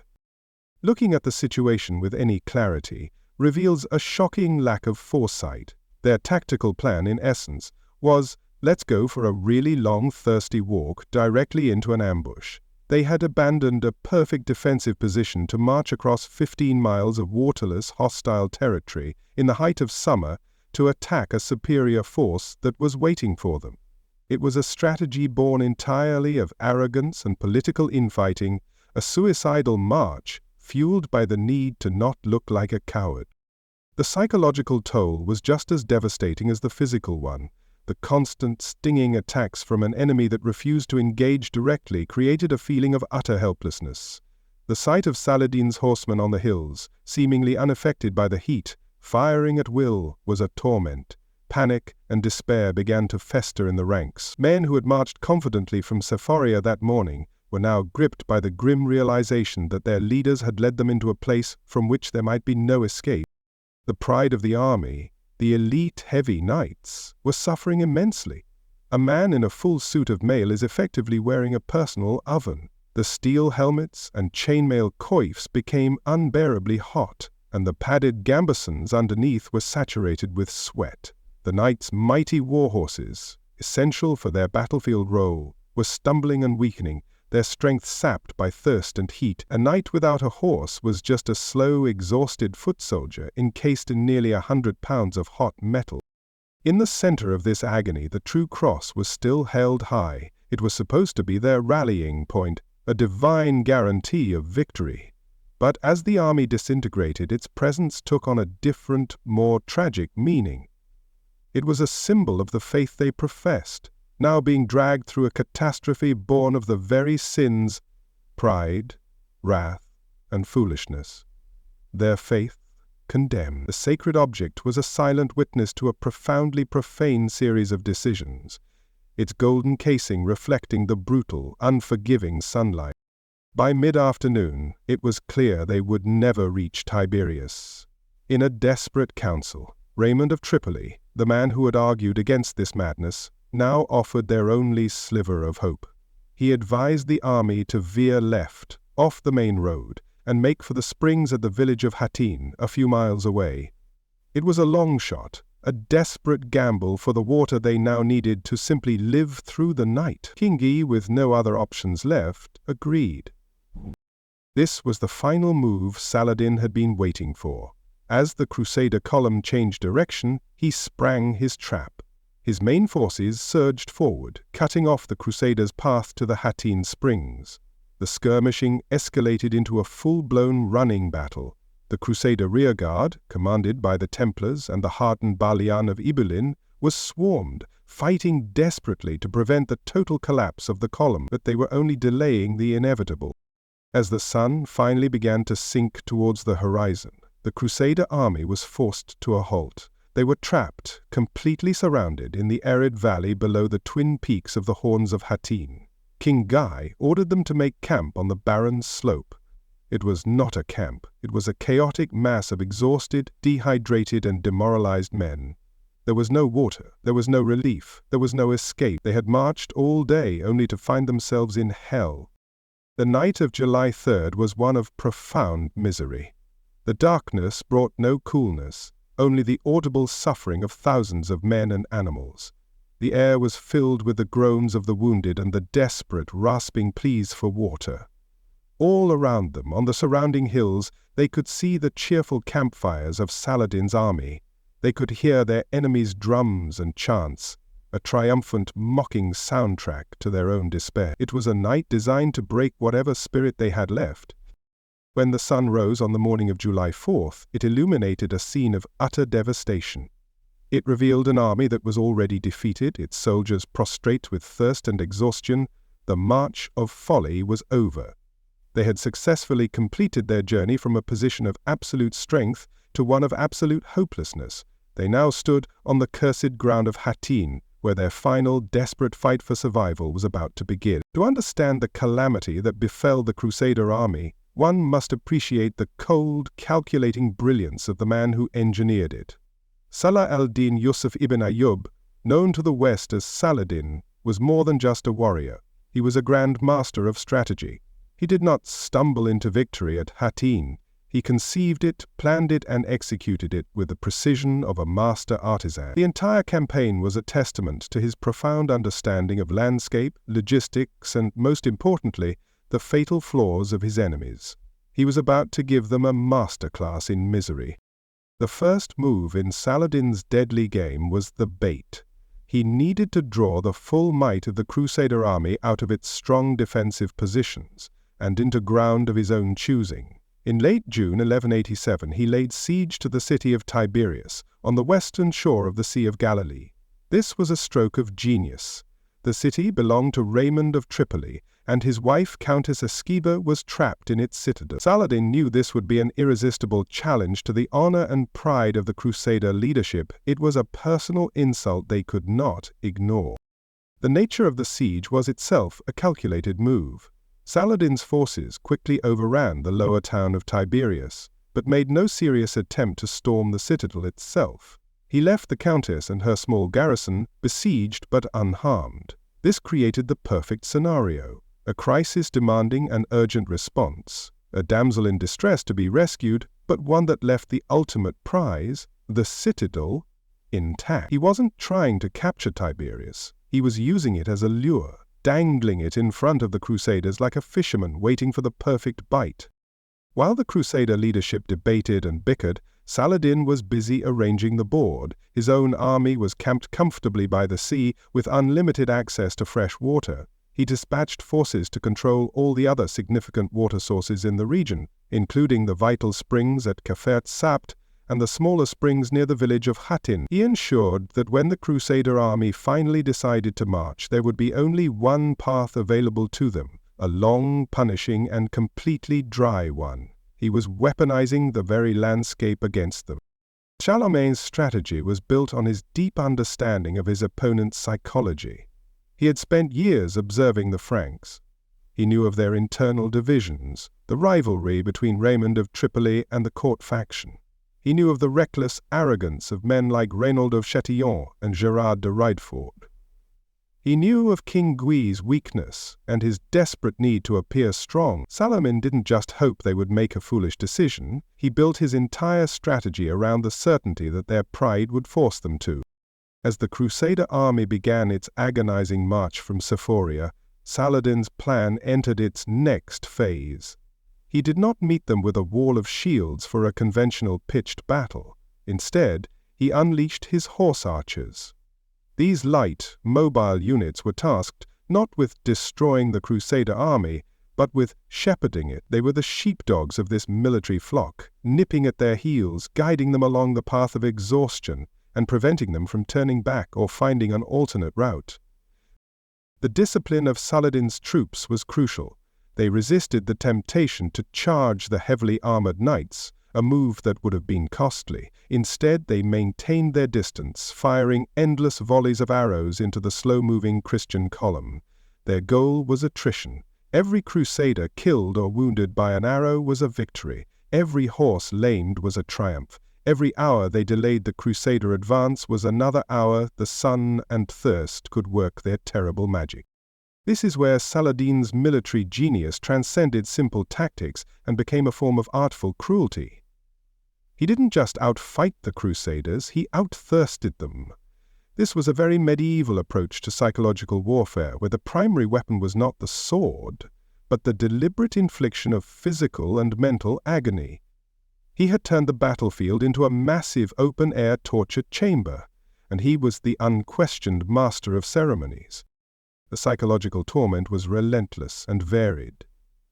Looking at the situation with any clarity reveals a shocking lack of foresight. Their tactical plan, in essence, was, let's go for a really long, thirsty walk directly into an ambush. They had abandoned a perfect defensive position to march across 15 miles of waterless, hostile territory in the height of summer to attack a superior force that was waiting for them. It was a strategy born entirely of arrogance and political infighting, a suicidal march fueled by the need to not look like a coward. The psychological toll was just as devastating as the physical one. The constant, stinging attacks from an enemy that refused to engage directly created a feeling of utter helplessness. The sight of Saladin's horsemen on the hills, seemingly unaffected by the heat, firing at will, was a torment. Panic and despair began to fester in the ranks. Men who had marched confidently from Sephoria that morning were now gripped by the grim realization that their leaders had led them into a place from which there might be no escape. The pride of the army, the elite heavy knights, were suffering immensely. A man in a full suit of mail is effectively wearing a personal oven. The steel helmets and chainmail coifs became unbearably hot, and the padded gambesons underneath were saturated with sweat. The knights' mighty war horses, essential for their battlefield role, were stumbling and weakening, their strength sapped by thirst and heat. A knight without a horse was just a slow, exhausted foot soldier encased in nearly 100 pounds of hot metal. In the center of this agony, the true cross was still held high. It was supposed to be their rallying point, a divine guarantee of victory. But as the army disintegrated, its presence took on a different, more tragic meaning. It was a symbol of the faith they professed, now being dragged through a catastrophe born of the very sins, pride, wrath, and foolishness. Their faith, condemned. The sacred object was a silent witness to a profoundly profane series of decisions, its golden casing reflecting the brutal, unforgiving sunlight. By mid-afternoon, it was clear they would never reach Tiberius. In a desperate council, Raymond of Tripoli, the man who had argued against this madness, now offered their only sliver of hope. He advised the army to veer left, off the main road, and make for the springs at the village of Hattin, a few miles away. It was a long shot, a desperate gamble for the water they now needed to simply live through the night. Kingi, with no other options left, agreed. This was the final move Saladin had been waiting for. As the Crusader column changed direction, he sprang his trap. His main forces surged forward, cutting off the Crusaders' path to the Hattin Springs. The skirmishing escalated into a full-blown running battle. The Crusader rearguard, commanded by the Templars and the hardened Balian of Ibelin, was swarmed, fighting desperately to prevent the total collapse of the column, but they were only delaying the inevitable. As the sun finally began to sink towards the horizon, the Crusader army was forced to a halt. They were trapped, completely surrounded in the arid valley below the twin peaks of the Horns of Hattin. King Guy ordered them to make camp on the barren slope. It was not a camp. It was a chaotic mass of exhausted, dehydrated, and demoralized men. There was no water. There was no relief. There was no escape. They had marched all day only to find themselves in hell. The night of July 3rd was one of profound misery. The darkness brought no coolness. only the audible suffering of thousands of men and animals. The air was filled with the groans of the wounded and the desperate, rasping pleas for water. All around them, on the surrounding hills, they could see the cheerful campfires of Saladin's army. They could hear their enemies' drums and chants, a triumphant, mocking soundtrack to their own despair. It was a night designed to break whatever spirit they had left. When the sun rose on the morning of July 4th, it illuminated a scene of utter devastation. It revealed an army that was already defeated, its soldiers prostrate with thirst and exhaustion. The march of folly was over. They had successfully completed their journey from a position of absolute strength to one of absolute hopelessness. They now stood on the cursed ground of Hattin, where their final, desperate fight for survival was about to begin. To understand the calamity that befell the Crusader army, one must appreciate the cold, calculating brilliance of the man who engineered it. Salah al-Din Yusuf ibn Ayyub, known to the West as Saladin, was more than just a warrior. He was a grand master of strategy. He did not stumble into victory at Hattin. He conceived it, planned it, and executed it with the precision of a master artisan. The entire campaign was a testament to his profound understanding of landscape, logistics, and, most importantly, the fatal flaws of his enemies. He was about to give them a masterclass in misery. The first move in Saladin's deadly game was the bait. He needed to draw the full might of the Crusader army out of its strong defensive positions and into ground of his own choosing. In late June 1187, he laid siege to the city of Tiberias, on the western shore of the Sea of Galilee. This was a stroke of genius. The city belonged to Raymond of Tripoli, and his wife, Countess Esquiva, was trapped in its citadel. Saladin knew this would be an irresistible challenge to the honor and pride of the Crusader leadership. It was a personal insult they could not ignore. The nature of the siege was itself a calculated move. Saladin's forces quickly overran the lower town of Tiberias, but made no serious attempt to storm the citadel itself. He left the Countess and her small garrison besieged but unharmed. This created the perfect scenario. A crisis demanding an urgent response, a damsel in distress to be rescued, but one that left the ultimate prize, the citadel, intact. He wasn't trying to capture Tiberias. He was using it as a lure, dangling it in front of the Crusaders like a fisherman waiting for the perfect bite. While the Crusader leadership debated and bickered, Saladin was busy arranging the board. His own army was camped comfortably by the sea with unlimited access to fresh water. He dispatched forces to control all the other significant water sources in the region, including the vital springs at Kafert Sabt and the smaller springs near the village of Hattin. He ensured that when the Crusader army finally decided to march, there would be only one path available to them, a long, punishing, and completely dry one. He was weaponizing the very landscape against them. Charlemagne's strategy was built on his deep understanding of his opponent's psychology. He had spent years observing the Franks. He knew of their internal divisions, the rivalry between Raymond of Tripoli and the court faction. He knew of the reckless arrogance of men like Reynaud of Chatillon and Gerard de Riedford. He knew of King Gui's weakness and his desperate need to appear strong. Saladin didn't just hope they would make a foolish decision. He built his entire strategy around the certainty that their pride would force them to. As the Crusader army began its agonizing march from Sephoria, Saladin's plan entered its next phase. He did not meet them with a wall of shields for a conventional pitched battle. Instead, he unleashed his horse archers. These light, mobile units were tasked not with destroying the Crusader army, but with shepherding it. They were the sheepdogs of this military flock, nipping at their heels, guiding them along the path of exhaustion, and preventing them from turning back or finding an alternate route. The discipline of Saladin's troops was crucial. They resisted the temptation to charge the heavily armored knights, a move that would have been costly. Instead, they maintained their distance, firing endless volleys of arrows into the slow-moving Christian column. Their goal was attrition. Every Crusader killed or wounded by an arrow was a victory. Every horse lamed was a triumph. Every hour they delayed the Crusader advance was another hour the sun and thirst could work their terrible magic. This is where Saladin's military genius transcended simple tactics and became a form of artful cruelty. He didn't just outfight the Crusaders, he outthirsted them. This was a very medieval approach to psychological warfare, where the primary weapon was not the sword, but the deliberate infliction of physical and mental agony. He had turned the battlefield into a massive open-air torture chamber, and he was the unquestioned master of ceremonies. The psychological torment was relentless and varied.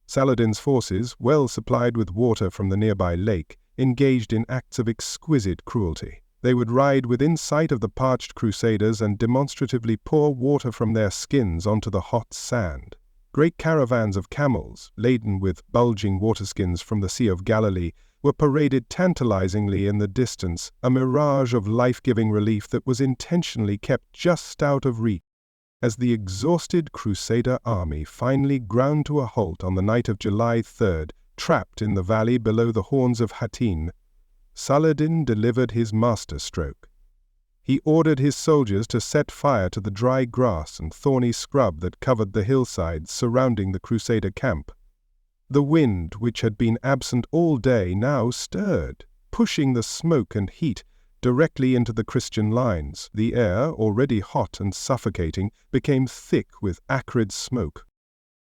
Saladin's forces, well supplied with water from the nearby lake, engaged in acts of exquisite cruelty. They would ride within sight of the parched Crusaders and demonstratively pour water from their skins onto the hot sand. Great caravans of camels, laden with bulging waterskins from the Sea of Galilee, were paraded tantalizingly in the distance, a mirage of life-giving relief that was intentionally kept just out of reach. As the exhausted Crusader army finally ground to a halt on the night of July 3rd, trapped in the valley below the horns of Hattin, Saladin delivered his masterstroke. He ordered his soldiers to set fire to the dry grass and thorny scrub that covered the hillsides surrounding the Crusader camp. The wind, which had been absent all day, now stirred, pushing the smoke and heat directly into the Christian lines. The air, already hot and suffocating, became thick with acrid smoke.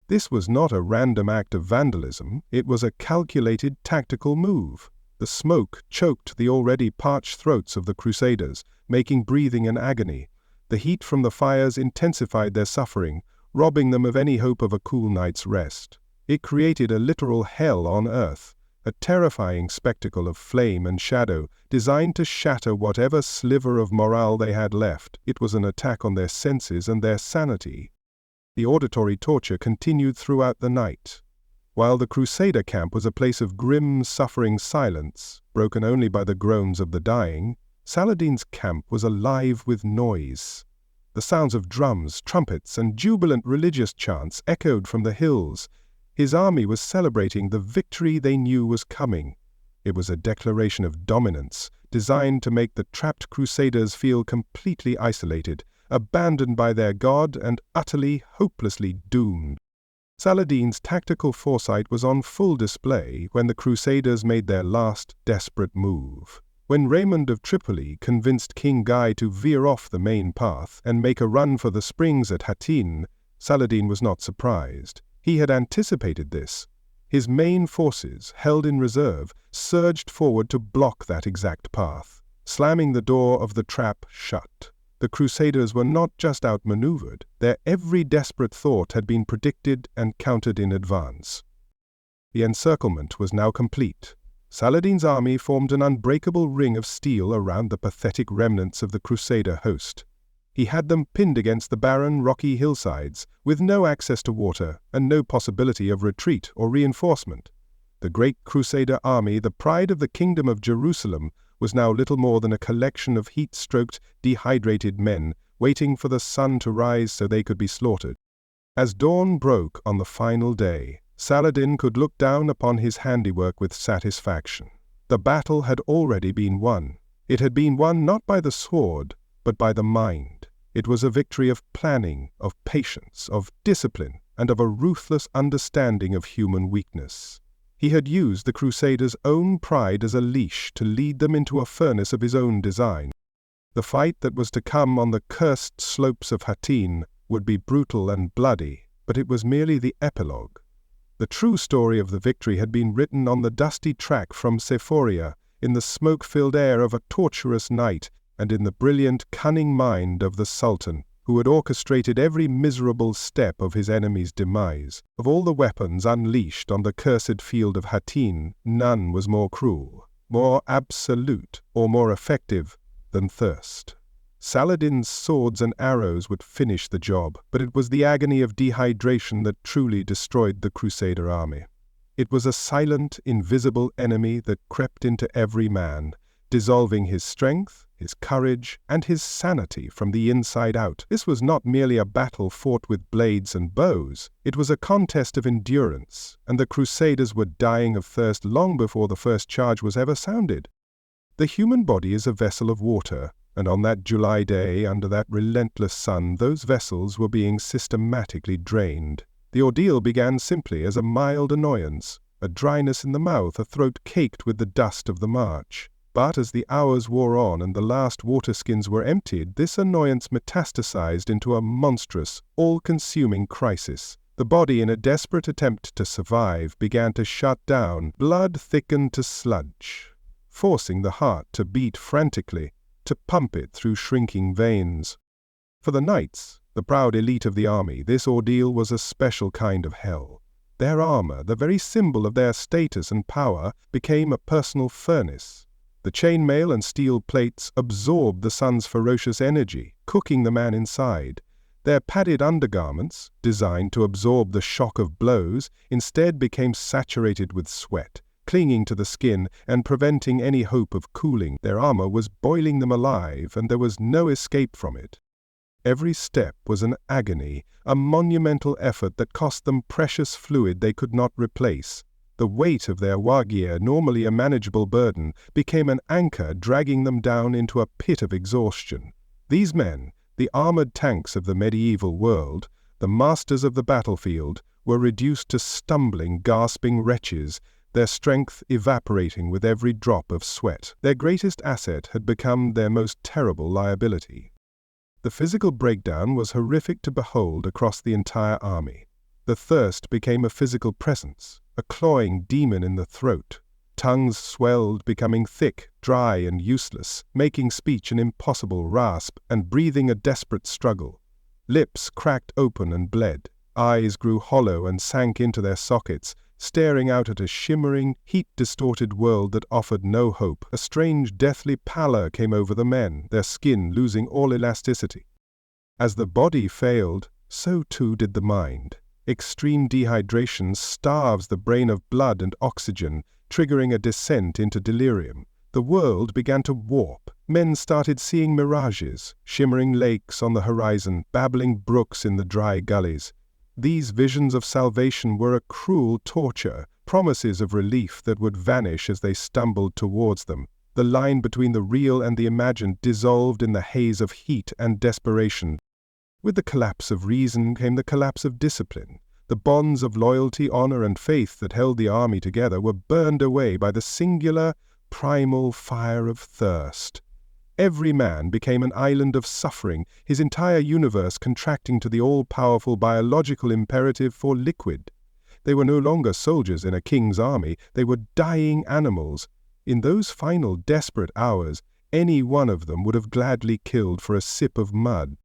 This was not a random act of vandalism, it was a calculated tactical move. The smoke choked the already parched throats of the Crusaders, making breathing an agony. The heat from the fires intensified their suffering, robbing them of any hope of a cool night's rest. It created a literal hell on earth, a terrifying spectacle of flame and shadow designed to shatter whatever sliver of morale they had left. It was an attack on their senses and their sanity. The auditory torture continued throughout the night. While the Crusader camp was a place of grim, suffering silence, broken only by the groans of the dying, Saladin's camp was alive with noise. The sounds of drums, trumpets, and jubilant religious chants echoed from the hills. His army was celebrating the victory they knew was coming. It was a declaration of dominance, designed to make the trapped Crusaders feel completely isolated, abandoned by their god, and utterly, hopelessly doomed. Saladin's tactical foresight was on full display when the Crusaders made their last desperate move. When Raymond of Tripoli convinced King Guy to veer off the main path and make a run for the springs at Hattin, Saladin was not surprised. He had anticipated this. His main forces, held in reserve, surged forward to block that exact path, slamming the door of the trap shut. The Crusaders were not just outmaneuvered, their every desperate thought had been predicted and countered in advance. The encirclement was now complete. Saladin's army formed an unbreakable ring of steel around the pathetic remnants of the Crusader host. He had them pinned against the barren, rocky hillsides, with no access to water and no possibility of retreat or reinforcement. The great Crusader army, the pride of the Kingdom of Jerusalem, was now little more than a collection of heat-stroked, dehydrated men, waiting for the sun to rise so they could be slaughtered. As dawn broke on the final day, Saladin could look down upon his handiwork with satisfaction. The battle had already been won. It had been won not by the sword, but by the mind. It was a victory of planning, of patience, of discipline, and of a ruthless understanding of human weakness. He had used the Crusaders' own pride as a leash to lead them into a furnace of his own design. The fight that was to come on the cursed slopes of Hattin would be brutal and bloody, but it was merely the epilogue. The true story of the victory had been written on the dusty track from Sephoria, in the smoke-filled air of a torturous night, and in the brilliant, cunning mind of the Sultan, who had orchestrated every miserable step of his enemy's demise. Of all the weapons unleashed on the cursed field of Hattin, none was more cruel, more absolute, or more effective than thirst. Saladin's swords and arrows would finish the job, but it was the agony of dehydration that truly destroyed the Crusader army. It was a silent, invisible enemy that crept into every man, dissolving his strength, his courage, and his sanity from the inside out. This was not merely a battle fought with blades and bows. It was a contest of endurance, and the Crusaders were dying of thirst long before the first charge was ever sounded. The human body is a vessel of water, and on that July day, under that relentless sun, those vessels were being systematically drained. The ordeal began simply as a mild annoyance, a dryness in the mouth, a throat caked with the dust of the march. But as the hours wore on and the last water skins were emptied, this annoyance metastasized into a monstrous, all-consuming crisis. The body, in a desperate attempt to survive, began to shut down. Blood thickened to sludge, forcing the heart to beat frantically, to pump it through shrinking veins. For the knights, the proud elite of the army, this ordeal was a special kind of hell. Their armor, the very symbol of their status and power, became a personal furnace. The chainmail and steel plates absorbed the sun's ferocious energy, cooking the man inside. Their padded undergarments, designed to absorb the shock of blows, instead became saturated with sweat, clinging to the skin and preventing any hope of cooling. Their armor was boiling them alive, and there was no escape from it. Every step was an agony, a monumental effort that cost them precious fluid they could not replace. The weight of their war gear, normally a manageable burden, became an anchor dragging them down into a pit of exhaustion. These men, the armored tanks of the medieval world, the masters of the battlefield, were reduced to stumbling, gasping wretches, their strength evaporating with every drop of sweat. Their greatest asset had become their most terrible liability. The physical breakdown was horrific to behold across the entire army. The thirst became a physical presence, a clawing demon in the throat. Tongues swelled, becoming thick, dry, and useless, making speech an impossible rasp, and breathing a desperate struggle. Lips cracked open and bled. Eyes grew hollow and sank into their sockets, staring out at a shimmering, heat-distorted world that offered no hope. A strange, deathly pallor came over the men, their skin losing all elasticity. As the body failed, so too did the mind. Extreme dehydration starves the brain of blood and oxygen, triggering a descent into delirium. The world began to warp. Men started seeing mirages, shimmering lakes on the horizon, babbling brooks in the dry gullies. These visions of salvation were a cruel torture, promises of relief that would vanish as they stumbled towards them. The line between the real and the imagined dissolved in the haze of heat and desperation. With the collapse of reason came the collapse of discipline. The bonds of loyalty, honor, and faith that held the army together were burned away by the singular, primal fire of thirst. Every man became an island of suffering, his entire universe contracting to the all-powerful biological imperative for liquid. They were no longer soldiers in a king's army, they were dying animals. In those final desperate hours, any one of them would have gladly killed for a sip of mud.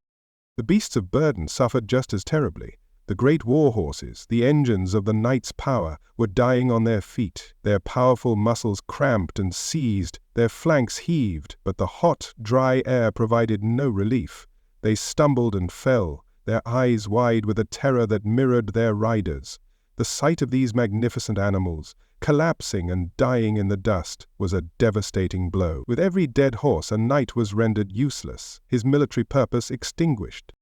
The beasts of burden suffered just as terribly. The great war horses, the engines of the knight's power, were dying on their feet, their powerful muscles cramped and seized, their flanks heaved, but the hot, dry air provided no relief. They stumbled and fell, their eyes wide with a terror that mirrored their riders. The sight of these magnificent animals, collapsing and dying in the dust, was a devastating blow. With every dead horse, a knight was rendered useless, his military purpose extinguished.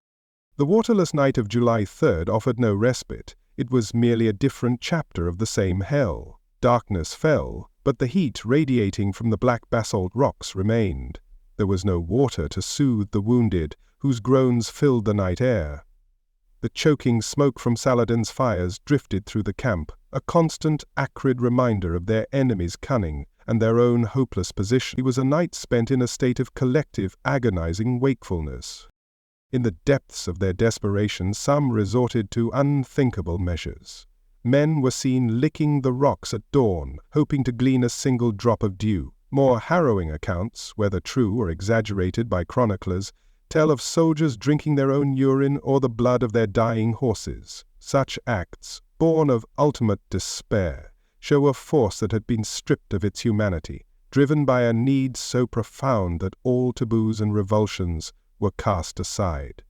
The waterless night of July 3rd offered no respite. It was merely a different chapter of the same hell. Darkness fell, but the heat radiating from the black basalt rocks remained. There was no water to soothe the wounded, whose groans filled the night air. The choking smoke from Saladin's fires drifted through the camp, a constant, acrid reminder of their enemies' cunning and their own hopeless position. It was a night spent in a state of collective, agonizing wakefulness. In the depths of their desperation, some resorted to unthinkable measures. Men were seen licking the rocks at dawn, hoping to glean a single drop of dew. More harrowing accounts, whether true or exaggerated by chroniclers, tell of soldiers drinking their own urine or the blood of their dying horses. Such acts, born of ultimate despair, show a force that had been stripped of its humanity, driven by a need so profound that all taboos and revulsions were cast aside.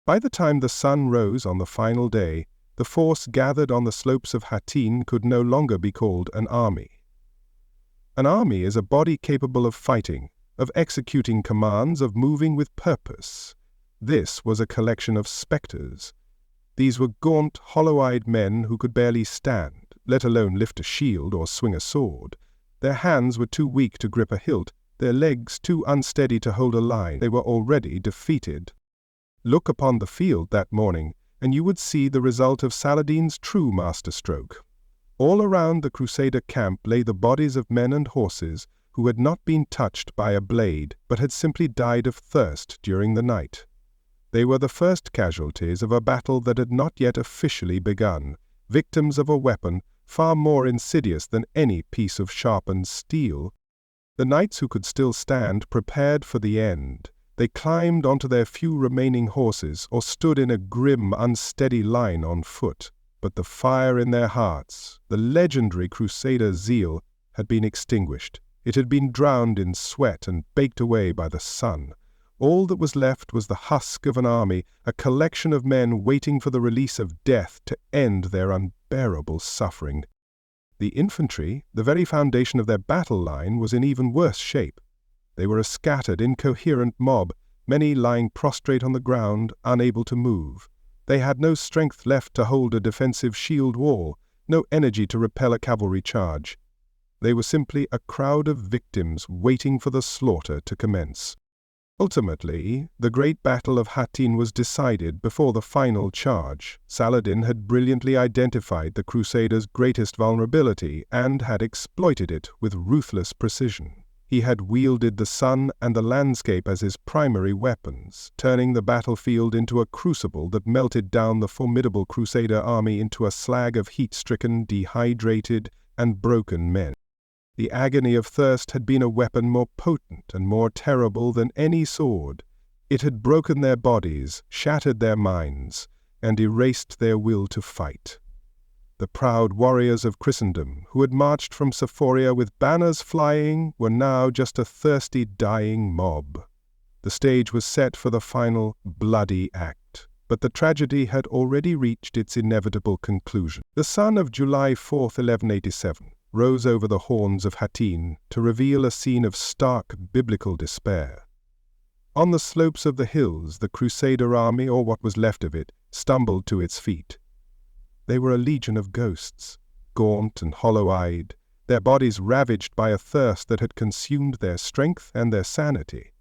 By the time the sun rose on the final day, the force gathered on the slopes of Hattin could no longer be called an army. An army is a body capable of fighting, of executing commands, of moving with purpose. This was a collection of specters. These were gaunt, hollow-eyed men who could barely stand, let alone lift a shield or swing a sword. Their hands were too weak to grip a hilt, their legs too unsteady to hold a line. They were already defeated. Look upon the field that morning, and you would see the result of Saladin's true masterstroke. All around the Crusader camp lay the bodies of men and horses who had not been touched by a blade but had simply died of thirst during the night. They were the first casualties of a battle that had not yet officially begun, victims of a weapon far more insidious than any piece of sharpened steel. The knights who could still stand prepared for the end. They climbed onto their few remaining horses or stood in a grim, unsteady line on foot. But the fire in their hearts, the legendary Crusader zeal, had been extinguished. It had been drowned in sweat and baked away by the sun. All that was left was the husk of an army, a collection of men waiting for the release of death to end their unbearable suffering. The infantry, the very foundation of their battle line, was in even worse shape. They were a scattered, incoherent mob, many lying prostrate on the ground, unable to move. They had no strength left to hold a defensive shield wall, no energy to repel a cavalry charge. They were simply a crowd of victims waiting for the slaughter to commence. Ultimately, the great Battle of Hattin was decided before the final charge. Saladin had brilliantly identified the Crusaders' greatest vulnerability and had exploited it with ruthless precision. He had wielded the sun and the landscape as his primary weapons, turning the battlefield into a crucible that melted down the formidable Crusader army into a slag of heat-stricken, dehydrated, and broken men. The agony of thirst had been a weapon more potent and more terrible than any sword. It had broken their bodies, shattered their minds, and erased their will to fight. The proud warriors of Christendom, who had marched from Sephoria with banners flying, were now just a thirsty, dying mob. The stage was set for the final, bloody act, but the tragedy had already reached its inevitable conclusion. The sun of July 4th, 1187, rose over the horns of Hattin to reveal a scene of stark biblical despair. On the slopes of the hills, the Crusader army, or what was left of it, stumbled to its feet. They were a legion of ghosts, gaunt and hollow-eyed, their bodies ravaged by a thirst that had consumed their strength and their sanity.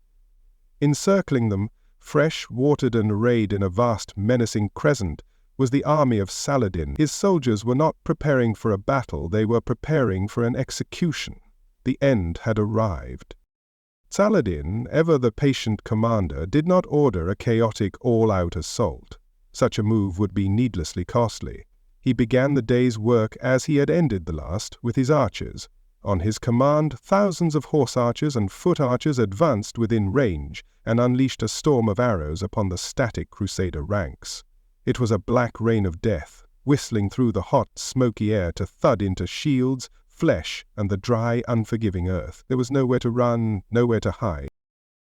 Encircling them, fresh, watered and arrayed in a vast, menacing crescent, was the army of Saladin. His soldiers were not preparing for a battle, they were preparing for an execution. The end had arrived. Saladin, ever the patient commander, did not order a chaotic all-out assault. Such a move would be needlessly costly. He began the day's work as he had ended the last, with his archers. On his command, thousands of horse archers and foot archers advanced within range and unleashed a storm of arrows upon the static Crusader ranks. It was a black rain of death, whistling through the hot, smoky air to thud into shields, flesh, and the dry, unforgiving earth. There was nowhere to run, nowhere to hide.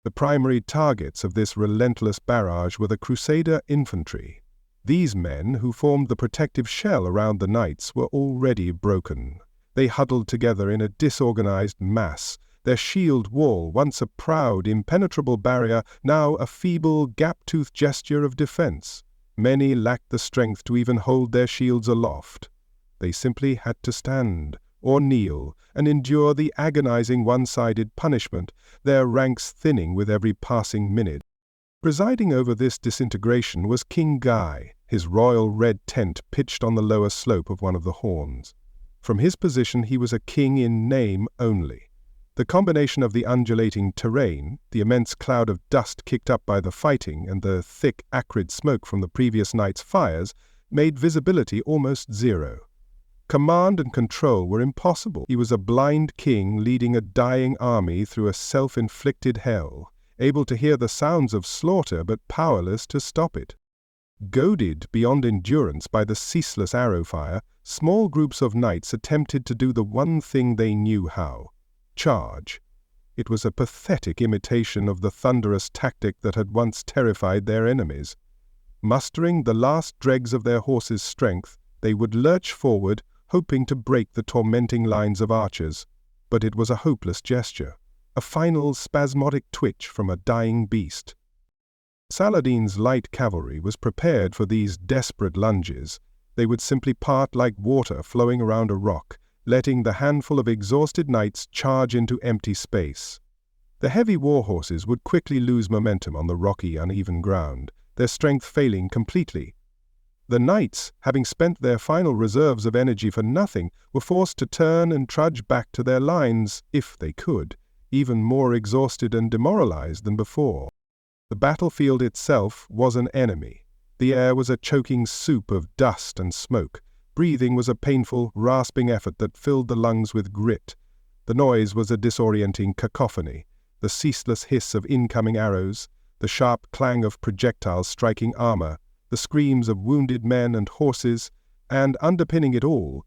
The primary targets of this relentless barrage were the Crusader infantry. These men, who formed the protective shell around the knights, were already broken. They huddled together in a disorganized mass, their shield wall, once a proud, impenetrable barrier, now a feeble, gap-toothed gesture of defense. Many lacked the strength to even hold their shields aloft. They simply had to stand, or kneel, and endure the agonizing one-sided punishment, their ranks thinning with every passing minute. Presiding over this disintegration was King Guy, his royal red tent pitched on the lower slope of one of the horns. From his position he was a king in name only. The combination of the undulating terrain, the immense cloud of dust kicked up by the fighting, and the thick, acrid smoke from the previous night's fires made visibility almost zero. Command and control were impossible. He was a blind king leading a dying army through a self-inflicted hell, able to hear the sounds of slaughter but powerless to stop it. Goaded beyond endurance by the ceaseless arrow fire, small groups of knights attempted to do the one thing they knew how: charge. It was a pathetic imitation of the thunderous tactic that had once terrified their enemies. Mustering the last dregs of their horses' strength, they would lurch forward, hoping to break the tormenting lines of archers. But it was a hopeless gesture, a final spasmodic twitch from a dying beast. Saladin's light cavalry was prepared for these desperate lunges. They would simply part like water flowing around a rock, letting the handful of exhausted knights charge into empty space. The heavy war horses would quickly lose momentum on the rocky, uneven ground, their strength failing completely. The knights, having spent their final reserves of energy for nothing, were forced to turn and trudge back to their lines, if they could, even more exhausted and demoralized than before. The battlefield itself was an enemy. The air was a choking soup of dust and smoke. Breathing was a painful, rasping effort that filled the lungs with grit. The noise was a disorienting cacophony, the ceaseless hiss of incoming arrows, the sharp clang of projectiles striking armor, the screams of wounded men and horses, and underpinning it all,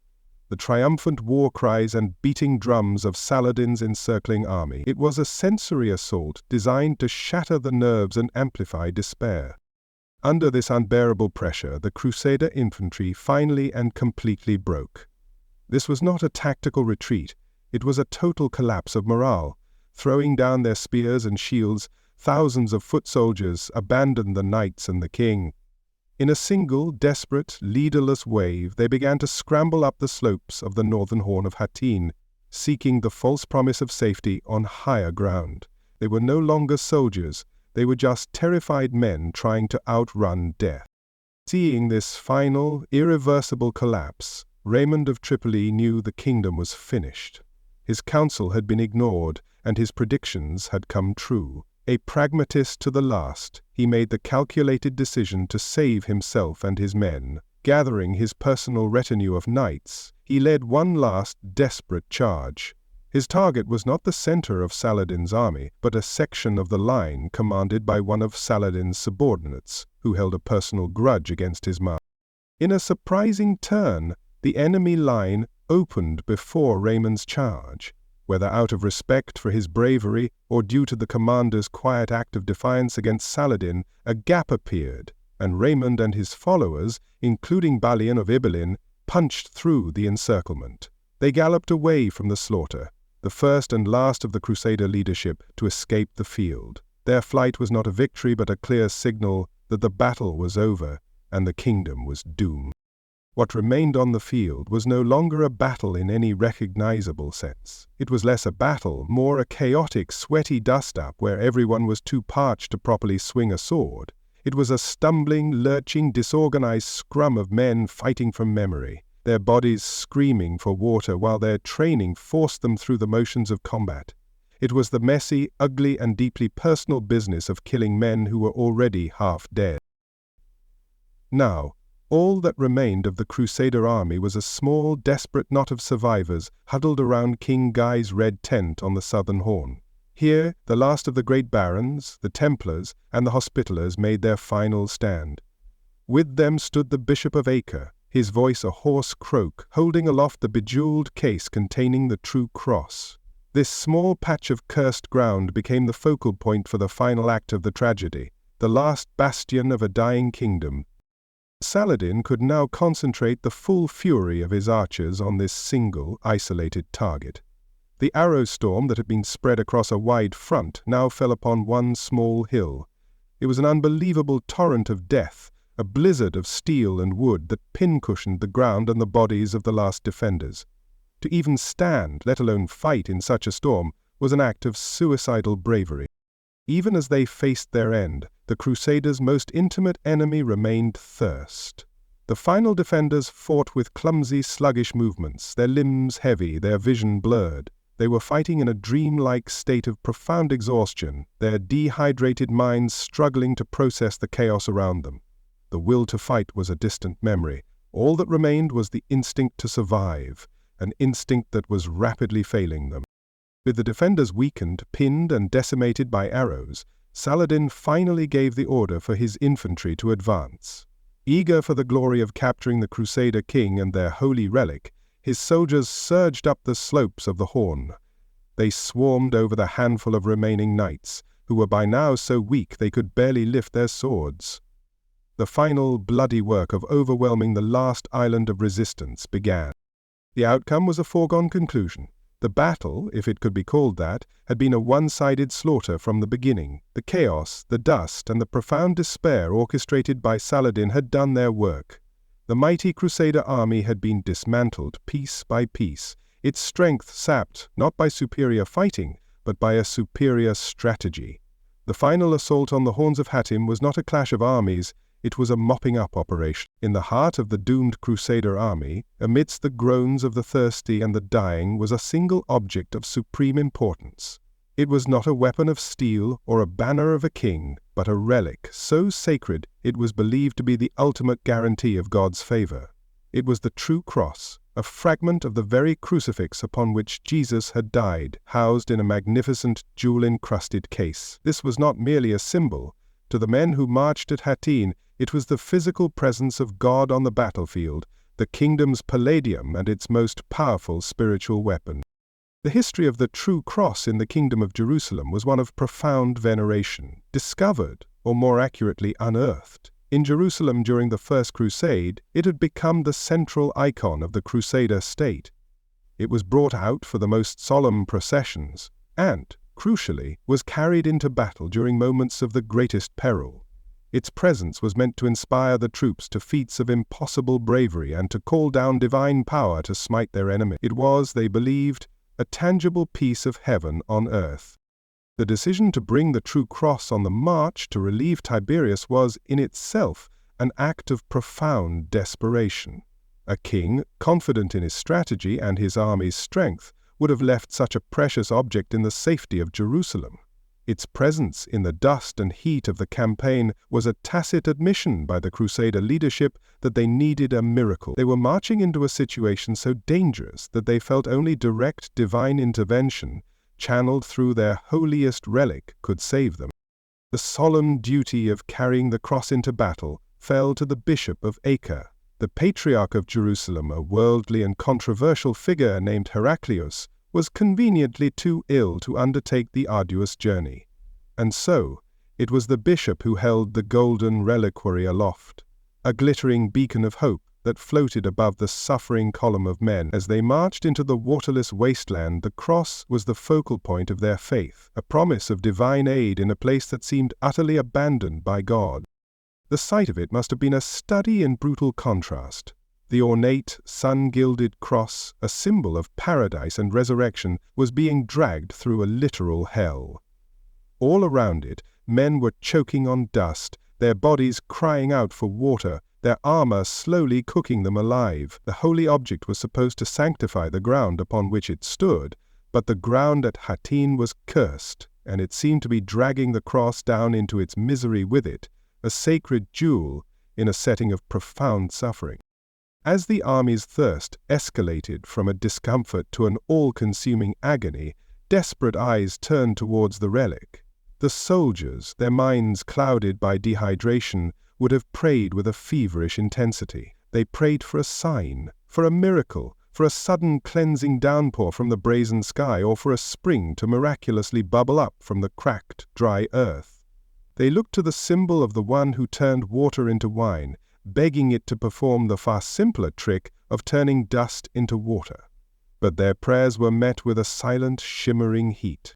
the triumphant war cries and beating drums of Saladin's encircling army. It was a sensory assault designed to shatter the nerves and amplify despair. Under this unbearable pressure, the Crusader infantry finally and completely broke. This was not a tactical retreat, it was a total collapse of morale. Throwing down their spears and shields, thousands of foot soldiers abandoned the knights and the king. In a single, desperate, leaderless wave, they began to scramble up the slopes of the northern horn of Hattin, seeking the false promise of safety on higher ground. They were no longer soldiers, they were just terrified men trying to outrun death. Seeing this final, irreversible collapse, Raymond of Tripoli knew the kingdom was finished. His counsel had been ignored, and his predictions had come true. A pragmatist to the last, he made the calculated decision to save himself and his men. Gathering his personal retinue of knights, he led one last desperate charge. His target was not the center of Saladin's army, but a section of the line commanded by one of Saladin's subordinates, who held a personal grudge against his master. In a surprising turn, the enemy line opened before Raymond's charge. Whether out of respect for his bravery or due to the commander's quiet act of defiance against Saladin, a gap appeared, and Raymond and his followers, including Balian of Ibelin, punched through the encirclement. They galloped away from the slaughter, the first and last of the Crusader leadership to escape the field. Their flight was not a victory but a clear signal that the battle was over and the kingdom was doomed. What remained on the field was no longer a battle in any recognizable sense. It was less a battle, more a chaotic, sweaty dust-up where everyone was too parched to properly swing a sword. It was a stumbling, lurching, disorganized scrum of men fighting from memory, their bodies screaming for water while their training forced them through the motions of combat. It was the messy, ugly, and deeply personal business of killing men who were already half dead. Now, all that remained of the Crusader army was a small, desperate knot of survivors huddled around King Guy's red tent on the southern horn. Here, the last of the great barons, the Templars, and the Hospitallers made their final stand. With them stood the Bishop of Acre, his voice a hoarse croak, holding aloft the bejeweled case containing the true cross. This small patch of cursed ground became the focal point for the final act of the tragedy, the last bastion of a dying kingdom. Saladin could now concentrate the full fury of his archers on this single, isolated target. The arrow storm that had been spread across a wide front now fell upon one small hill. It was an unbelievable torrent of death, a blizzard of steel and wood that pincushioned the ground and the bodies of the last defenders. To even stand, let alone fight in such a storm, was an act of suicidal bravery. Even as they faced their end, the Crusaders' most intimate enemy remained thirst. The final defenders fought with clumsy, sluggish movements, their limbs heavy, their vision blurred. They were fighting in a dreamlike state of profound exhaustion, their dehydrated minds struggling to process the chaos around them. The will to fight was a distant memory. All that remained was the instinct to survive, an instinct that was rapidly failing them. With the defenders weakened, pinned, and decimated by arrows, Saladin finally gave the order for his infantry to advance. Eager for the glory of capturing the Crusader king and their holy relic, his soldiers surged up the slopes of the Horn. They swarmed over the handful of remaining knights, who were by now so weak they could barely lift their swords. The final bloody work of overwhelming the last island of resistance began. The outcome was a foregone conclusion. The battle, if it could be called that, had been a one-sided slaughter from the beginning. The chaos, the dust, and the profound despair orchestrated by Saladin had done their work. The mighty Crusader army had been dismantled piece by piece, its strength sapped not by superior fighting, but by a superior strategy. The final assault on the Horns of Hattin was not a clash of armies, it was a mopping-up operation. In the heart of the doomed Crusader army, amidst the groans of the thirsty and the dying, was a single object of supreme importance. It was not a weapon of steel or a banner of a king, but a relic so sacred it was believed to be the ultimate guarantee of God's favor. It was the true cross, a fragment of the very crucifix upon which Jesus had died, housed in a magnificent jewel-encrusted case. This was not merely a symbol. To the men who marched at Hattin, it was the physical presence of God on the battlefield, the kingdom's palladium and its most powerful spiritual weapon. The history of the true cross in the Kingdom of Jerusalem was one of profound veneration, discovered, or more accurately unearthed. In Jerusalem during the First Crusade, it had become the central icon of the Crusader State. It was brought out for the most solemn processions and, crucially, was carried into battle during moments of the greatest peril. Its presence was meant to inspire the troops to feats of impossible bravery and to call down divine power to smite their enemy. It was, they believed, a tangible piece of heaven on earth. The decision to bring the true cross on the march to relieve Tiberius was, in itself, an act of profound desperation. A king, confident in his strategy and his army's strength, would have left such a precious object in the safety of Jerusalem. Its presence in the dust and heat of the campaign was a tacit admission by the Crusader leadership that they needed a miracle. They were marching into a situation so dangerous that they felt only direct divine intervention, channeled through their holiest relic, could save them. The solemn duty of carrying the cross into battle fell to the Bishop of Acre. The Patriarch of Jerusalem, a worldly and controversial figure named Heraclius, was conveniently too ill to undertake the arduous journey. And so, it was the bishop who held the golden reliquary aloft, a glittering beacon of hope that floated above the suffering column of men. As they marched into the waterless wasteland, the cross was the focal point of their faith, a promise of divine aid in a place that seemed utterly abandoned by God. The sight of it must have been a study in brutal contrast. The ornate, sun-gilded cross, a symbol of paradise and resurrection, was being dragged through a literal hell. All around it, men were choking on dust, their bodies crying out for water, their armor slowly cooking them alive. The holy object was supposed to sanctify the ground upon which it stood, but the ground at Hattin was cursed, and it seemed to be dragging the cross down into its misery with it, a sacred jewel in a setting of profound suffering. As the army's thirst escalated from a discomfort to an all-consuming agony, desperate eyes turned towards the relic. The soldiers, their minds clouded by dehydration, would have prayed with a feverish intensity. They prayed for a sign, for a miracle, for a sudden cleansing downpour from the brazen sky, or for a spring to miraculously bubble up from the cracked, dry earth. They looked to the symbol of the one who turned water into wine, begging it to perform the far simpler trick of turning dust into water. But their prayers were met with a silent, shimmering heat.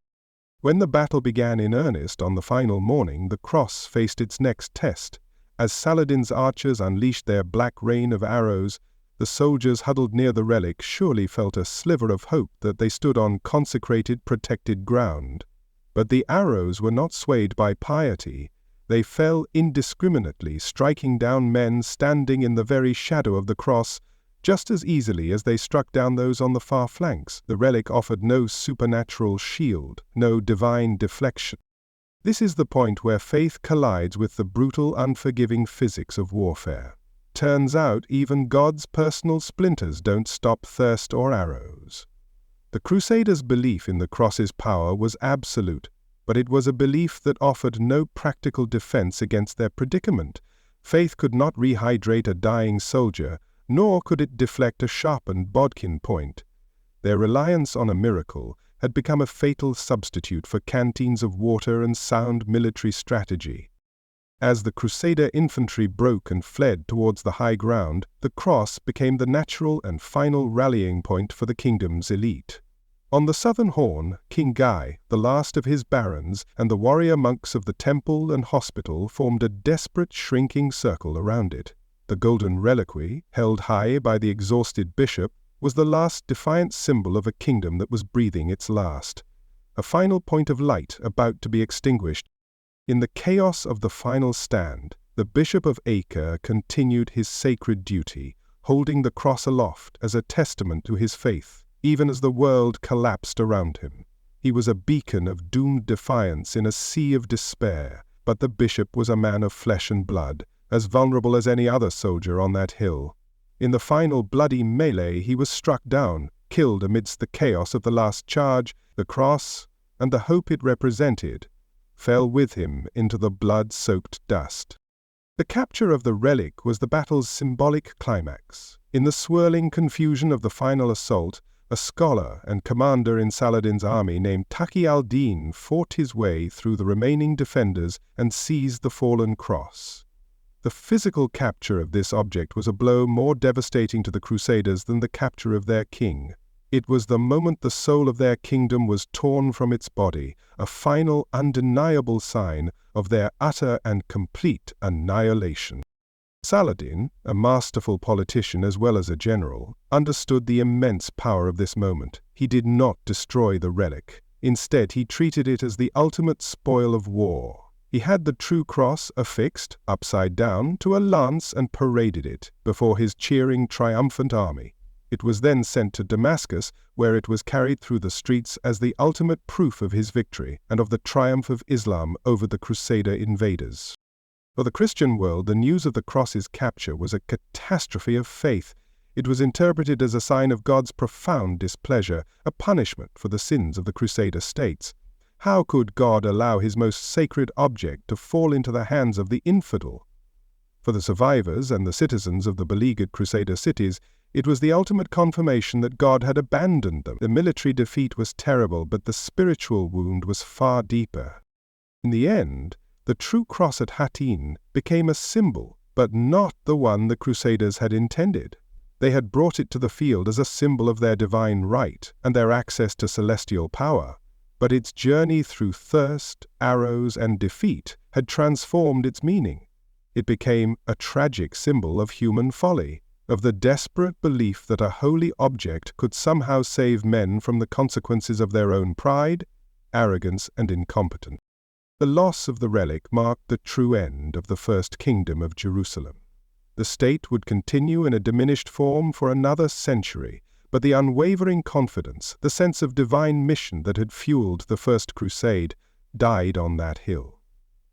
When the battle began in earnest on the final morning, the cross faced its next test. As Saladin's archers unleashed their black rain of arrows, the soldiers huddled near the relic surely felt a sliver of hope that they stood on consecrated, protected ground. But the arrows were not swayed by piety. They fell indiscriminately, striking down men standing in the very shadow of the cross, just as easily as they struck down those on the far flanks. The relic offered no supernatural shield, no divine deflection. This is the point where faith collides with the brutal, unforgiving physics of warfare. Turns out even God's personal splinters don't stop thirst or arrows. The Crusaders' belief in the cross's power was absolute, but it was a belief that offered no practical defense against their predicament. Faith could not rehydrate a dying soldier, nor could it deflect a sharpened bodkin point. Their reliance on a miracle had become a fatal substitute for canteens of water and sound military strategy. As the Crusader infantry broke and fled towards the high ground, the cross became the natural and final rallying point for the kingdom's elite. On the southern horn, King Guy, the last of his barons, and the warrior monks of the temple and hospital formed a desperate, shrinking circle around it. The golden reliquary, held high by the exhausted bishop, was the last defiant symbol of a kingdom that was breathing its last, a final point of light about to be extinguished. In the chaos of the final stand, the Bishop of Acre continued his sacred duty, holding the cross aloft as a testament to his faith, even as the world collapsed around him. He was a beacon of doomed defiance in a sea of despair, but the bishop was a man of flesh and blood, as vulnerable as any other soldier on that hill. In the final bloody melee he was struck down, killed amidst the chaos of the last charge. The cross, and the hope it represented, fell with him into the blood-soaked dust. The capture of the relic was the battle's symbolic climax. In the swirling confusion of the final assault, a scholar and commander in Saladin's army named Taqi al-Din fought his way through the remaining defenders and seized the fallen cross. The physical capture of this object was a blow more devastating to the Crusaders than the capture of their king. It was the moment the soul of their kingdom was torn from its body, a final, undeniable sign of their utter and complete annihilation. Saladin, a masterful politician as well as a general, understood the immense power of this moment. He did not destroy the relic. Instead, he treated it as the ultimate spoil of war. He had the true cross affixed, upside down, to a lance and paraded it before his cheering, triumphant army. It was then sent to Damascus, where it was carried through the streets as the ultimate proof of his victory and of the triumph of Islam over the Crusader invaders. For the Christian world, the news of the cross's capture was a catastrophe of faith. It was interpreted as a sign of God's profound displeasure, a punishment for the sins of the Crusader States. How could God allow his most sacred object to fall into the hands of the infidel? For the survivors and the citizens of the beleaguered Crusader cities, it was the ultimate confirmation that God had abandoned them. The military defeat was terrible, but the spiritual wound was far deeper. In the end, the true cross at Hattin became a symbol, but not the one the Crusaders had intended. They had brought it to the field as a symbol of their divine right and their access to celestial power. But its journey through thirst, arrows, and defeat had transformed its meaning. It became a tragic symbol of human folly, of the desperate belief that a holy object could somehow save men from the consequences of their own pride, arrogance, and incompetence. The loss of the relic marked the true end of the First Kingdom of Jerusalem. The state would continue in a diminished form for another century, but the unwavering confidence, the sense of divine mission that had fueled the First Crusade, died on that hill.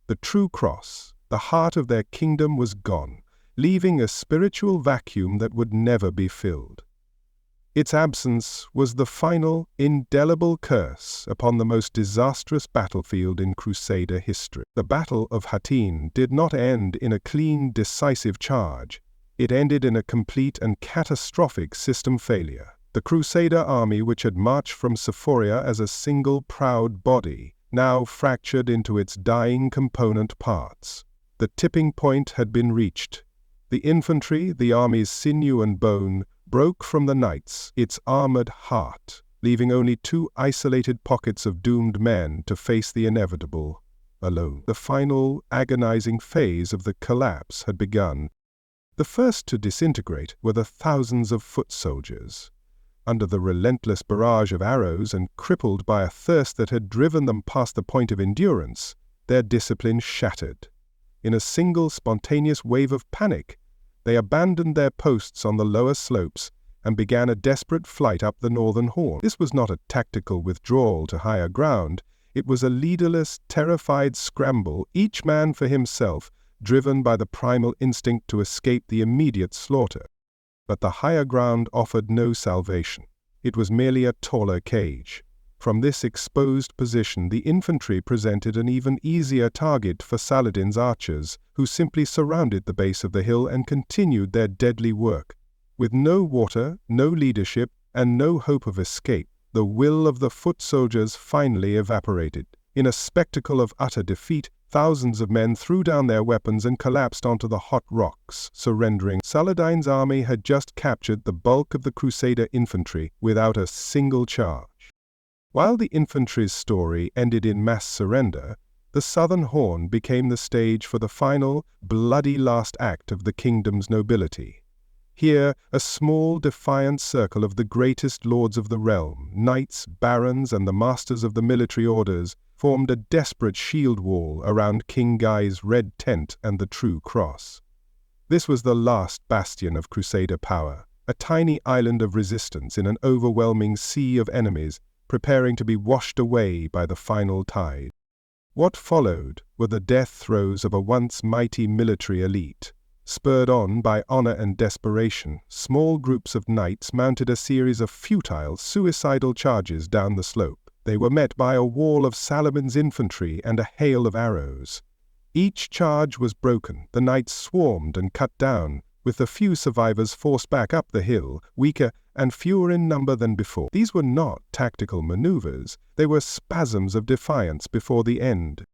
The true cross, the heart of their kingdom, was gone, leaving a spiritual vacuum that would never be filled. Its absence was the final, indelible curse upon the most disastrous battlefield in Crusader history. The Battle of Hattin did not end in a clean, decisive charge. It ended in a complete and catastrophic system failure. The Crusader army, which had marched from Sephoria as a single proud body, now fractured into its dying component parts. The tipping point had been reached. The infantry, the army's sinew and bone, broke from the knights, its armored heart, leaving only two isolated pockets of doomed men to face the inevitable alone. The final, agonizing phase of the collapse had begun. The first to disintegrate were the thousands of foot soldiers. Under the relentless barrage of arrows and crippled by a thirst that had driven them past the point of endurance, their discipline shattered. In a single spontaneous wave of panic, they abandoned their posts on the lower slopes and began a desperate flight up the northern horn. This was not a tactical withdrawal to higher ground. It was a leaderless, terrified scramble, each man for himself, driven by the primal instinct to escape the immediate slaughter. But the higher ground offered no salvation. It was merely a taller cage. From this exposed position, the infantry presented an even easier target for Saladin's archers, who simply surrounded the base of the hill and continued their deadly work. With no water, no leadership, and no hope of escape, the will of the foot soldiers finally evaporated. In a spectacle of utter defeat, thousands of men threw down their weapons and collapsed onto the hot rocks, surrendering. Saladin's army had just captured the bulk of the Crusader infantry without a single charge. While the infantry's story ended in mass surrender, the southern horn became the stage for the final, bloody last act of the kingdom's nobility. Here, a small, defiant circle of the greatest lords of the realm, knights, barons, and the masters of the military orders, formed a desperate shield wall around King Guy's red tent and the true cross. This was the last bastion of Crusader power, a tiny island of resistance in an overwhelming sea of enemies, preparing to be washed away by the final tide. What followed were the death throes of a once mighty military elite. Spurred on by honor and desperation, small groups of knights mounted a series of futile, suicidal charges down the slope. They were met by a wall of Saladin's infantry and a hail of arrows. Each charge was broken, the knights swarmed and cut down, with the few survivors forced back up the hill, weaker and fewer in number than before. These were not tactical maneuvers, they were spasms of defiance before the end.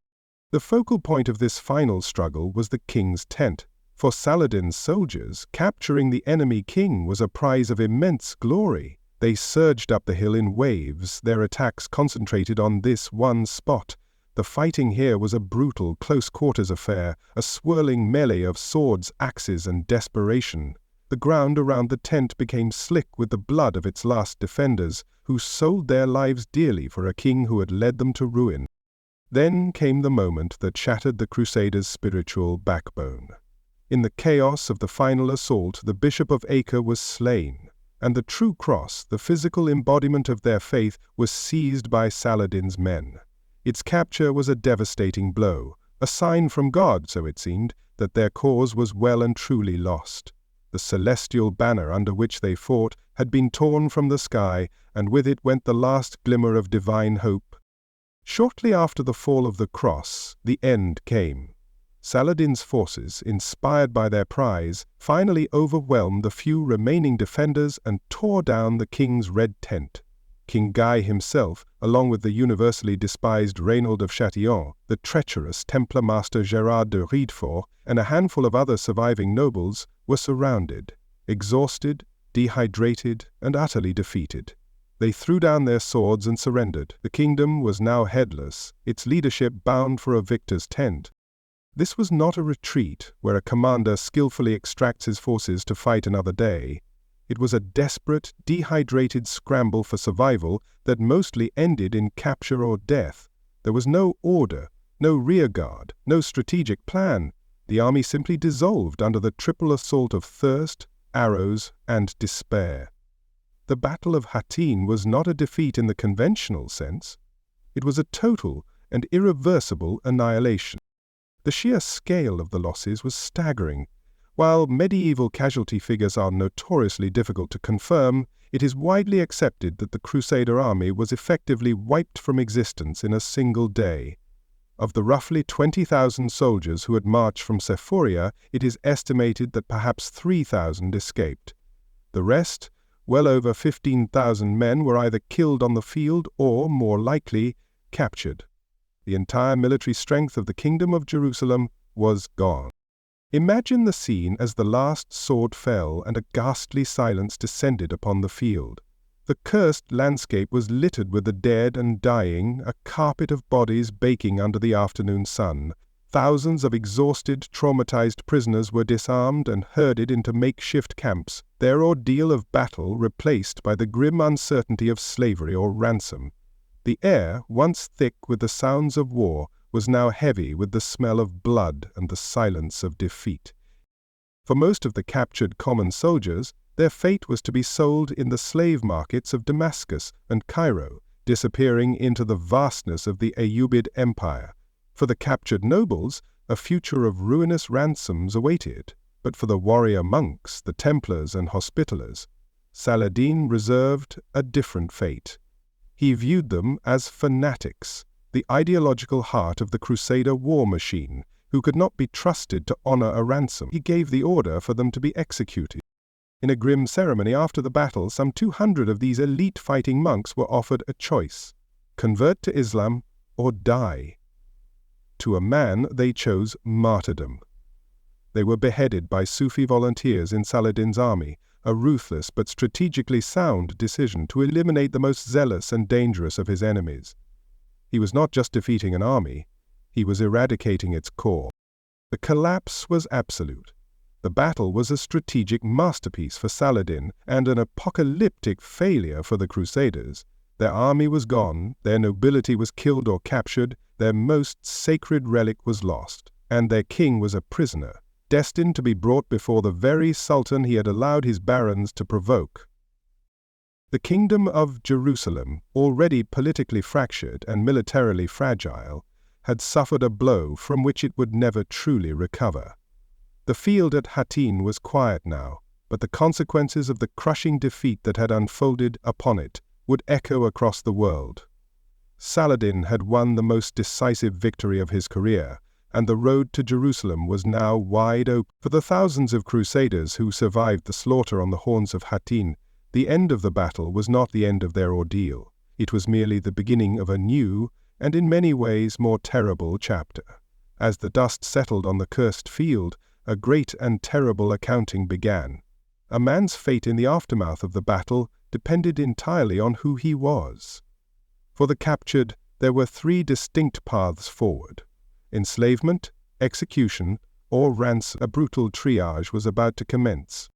The focal point of this final struggle was the king's tent. For Saladin's soldiers, capturing the enemy king was a prize of immense glory. They surged up the hill in waves, their attacks concentrated on this one spot. The fighting here was a brutal, close-quarters affair, a swirling melee of swords, axes, and desperation. The ground around the tent became slick with the blood of its last defenders, who sold their lives dearly for a king who had led them to ruin. Then came the moment that shattered the Crusaders' spiritual backbone. In the chaos of the final assault, the Bishop of Acre was slain, and the true cross, the physical embodiment of their faith, was seized by Saladin's men. Its capture was a devastating blow, a sign from God, so it seemed, that their cause was well and truly lost. The celestial banner under which they fought had been torn from the sky, and with it went the last glimmer of divine hope. Shortly after the fall of the cross, the end came. Saladin's forces, inspired by their prize, finally overwhelmed the few remaining defenders and tore down the king's red tent. King Guy himself, along with the universally despised Reynold of Châtillon, the treacherous Templar master Gerard de Riedefort, and a handful of other surviving nobles, were surrounded, exhausted, dehydrated, and utterly defeated. They threw down their swords and surrendered. The kingdom was now headless, its leadership bound for a victor's tent. This was not a retreat where a commander skillfully extracts his forces to fight another day. It was a desperate, dehydrated scramble for survival that mostly ended in capture or death. There was no order, no rearguard, no strategic plan. The army simply dissolved under the triple assault of thirst, arrows, and despair. The Battle of Hattin was not a defeat in the conventional sense. It was a total and irreversible annihilation. The sheer scale of the losses was staggering. While medieval casualty figures are notoriously difficult to confirm, it is widely accepted that the Crusader army was effectively wiped from existence in a single day. Of the roughly 20,000 soldiers who had marched from Sephoria, it is estimated that perhaps 3,000 escaped. The rest, well over 15,000 men, were either killed on the field or, more likely, captured. The entire military strength of the Kingdom of Jerusalem was gone. Imagine the scene as the last sword fell and a ghastly silence descended upon the field. The cursed landscape was littered with the dead and dying, a carpet of bodies baking under the afternoon sun. Thousands of exhausted, traumatized prisoners were disarmed and herded into makeshift camps, their ordeal of battle replaced by the grim uncertainty of slavery or ransom. The air, once thick with the sounds of war, was now heavy with the smell of blood and the silence of defeat. For most of the captured common soldiers, their fate was to be sold in the slave markets of Damascus and Cairo, disappearing into the vastness of the Ayyubid Empire. For the captured nobles, a future of ruinous ransoms awaited, but for the warrior monks, the Templars and Hospitallers, Saladin reserved a different fate. He viewed them as fanatics, the ideological heart of the Crusader war machine, who could not be trusted to honor a ransom. He gave the order for them to be executed. In a grim ceremony after the battle, some 200 of these elite fighting monks were offered a choice: convert to Islam or die. To a man, they chose martyrdom. They were beheaded by Sufi volunteers in Saladin's army, a ruthless but strategically sound decision to eliminate the most zealous and dangerous of his enemies. He was not just defeating an army, he was eradicating its core. The collapse was absolute. The battle was a strategic masterpiece for Saladin and an apocalyptic failure for the Crusaders. Their army was gone, their nobility was killed or captured, their most sacred relic was lost, and their king was a prisoner, destined to be brought before the very sultan he had allowed his barons to provoke. The Kingdom of Jerusalem, already politically fractured and militarily fragile, had suffered a blow from which it would never truly recover. The field at Hattin was quiet now, but the consequences of the crushing defeat that had unfolded upon it would echo across the world. Saladin had won the most decisive victory of his career, and the road to Jerusalem was now wide open. For the thousands of crusaders who survived the slaughter on the horns of Hattin, the end of the battle was not the end of their ordeal. It was merely the beginning of a new, and in many ways more terrible chapter. As the dust settled on the cursed field, a great and terrible accounting began. A man's fate in the aftermath of the battle depended entirely on who he was. For the captured, there were three distinct paths forward: enslavement, execution, or ransom. A brutal triage was about to commence.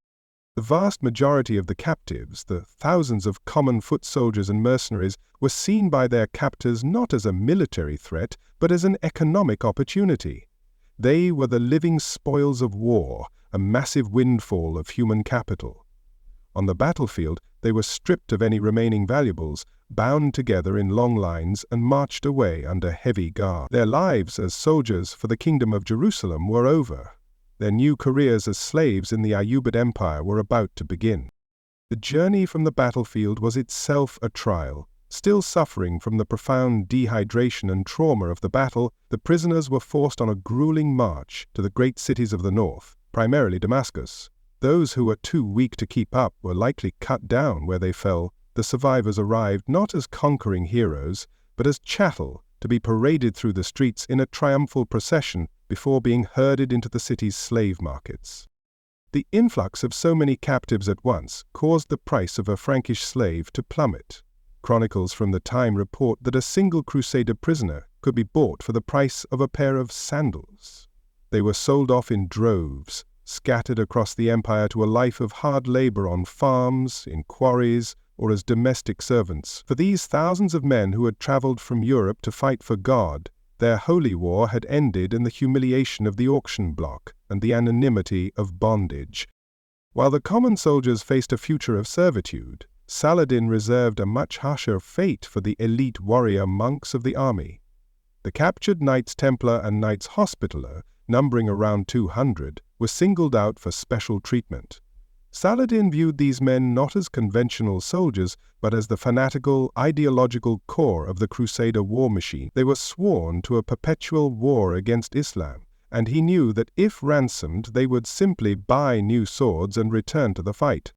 The vast majority of the captives, the thousands of common foot soldiers and mercenaries, were seen by their captors not as a military threat, but as an economic opportunity. They were the living spoils of war, a massive windfall of human capital. On the battlefield, they were stripped of any remaining valuables, bound together in long lines, and marched away under heavy guard. Their lives as soldiers for the Kingdom of Jerusalem were over. Their new careers as slaves in the Ayyubid Empire were about to begin. The journey from the battlefield was itself a trial. Still suffering from the profound dehydration and trauma of the battle, the prisoners were forced on a grueling march to the great cities of the north, primarily Damascus. Those who were too weak to keep up were likely cut down where they fell. The survivors arrived not as conquering heroes, but as chattel to be paraded through the streets in a triumphal procession before being herded into the city's slave markets. The influx of so many captives at once caused the price of a Frankish slave to plummet. Chronicles from the time report that a single Crusader prisoner could be bought for the price of a pair of sandals. They were sold off in droves, scattered across the empire to a life of hard labor on farms, in quarries, or as domestic servants. For these thousands of men who had traveled from Europe to fight for God, their holy war had ended in the humiliation of the auction block and the anonymity of bondage. While the common soldiers faced a future of servitude, Saladin reserved a much harsher fate for the elite warrior monks of the army. The captured Knights Templar and Knights Hospitaller, numbering around 200, were singled out for special treatment. Saladin viewed these men not as conventional soldiers, but as the fanatical, ideological core of the Crusader war machine. They were sworn to a perpetual war against Islam, and he knew that if ransomed, they would simply buy new swords and return to the fight.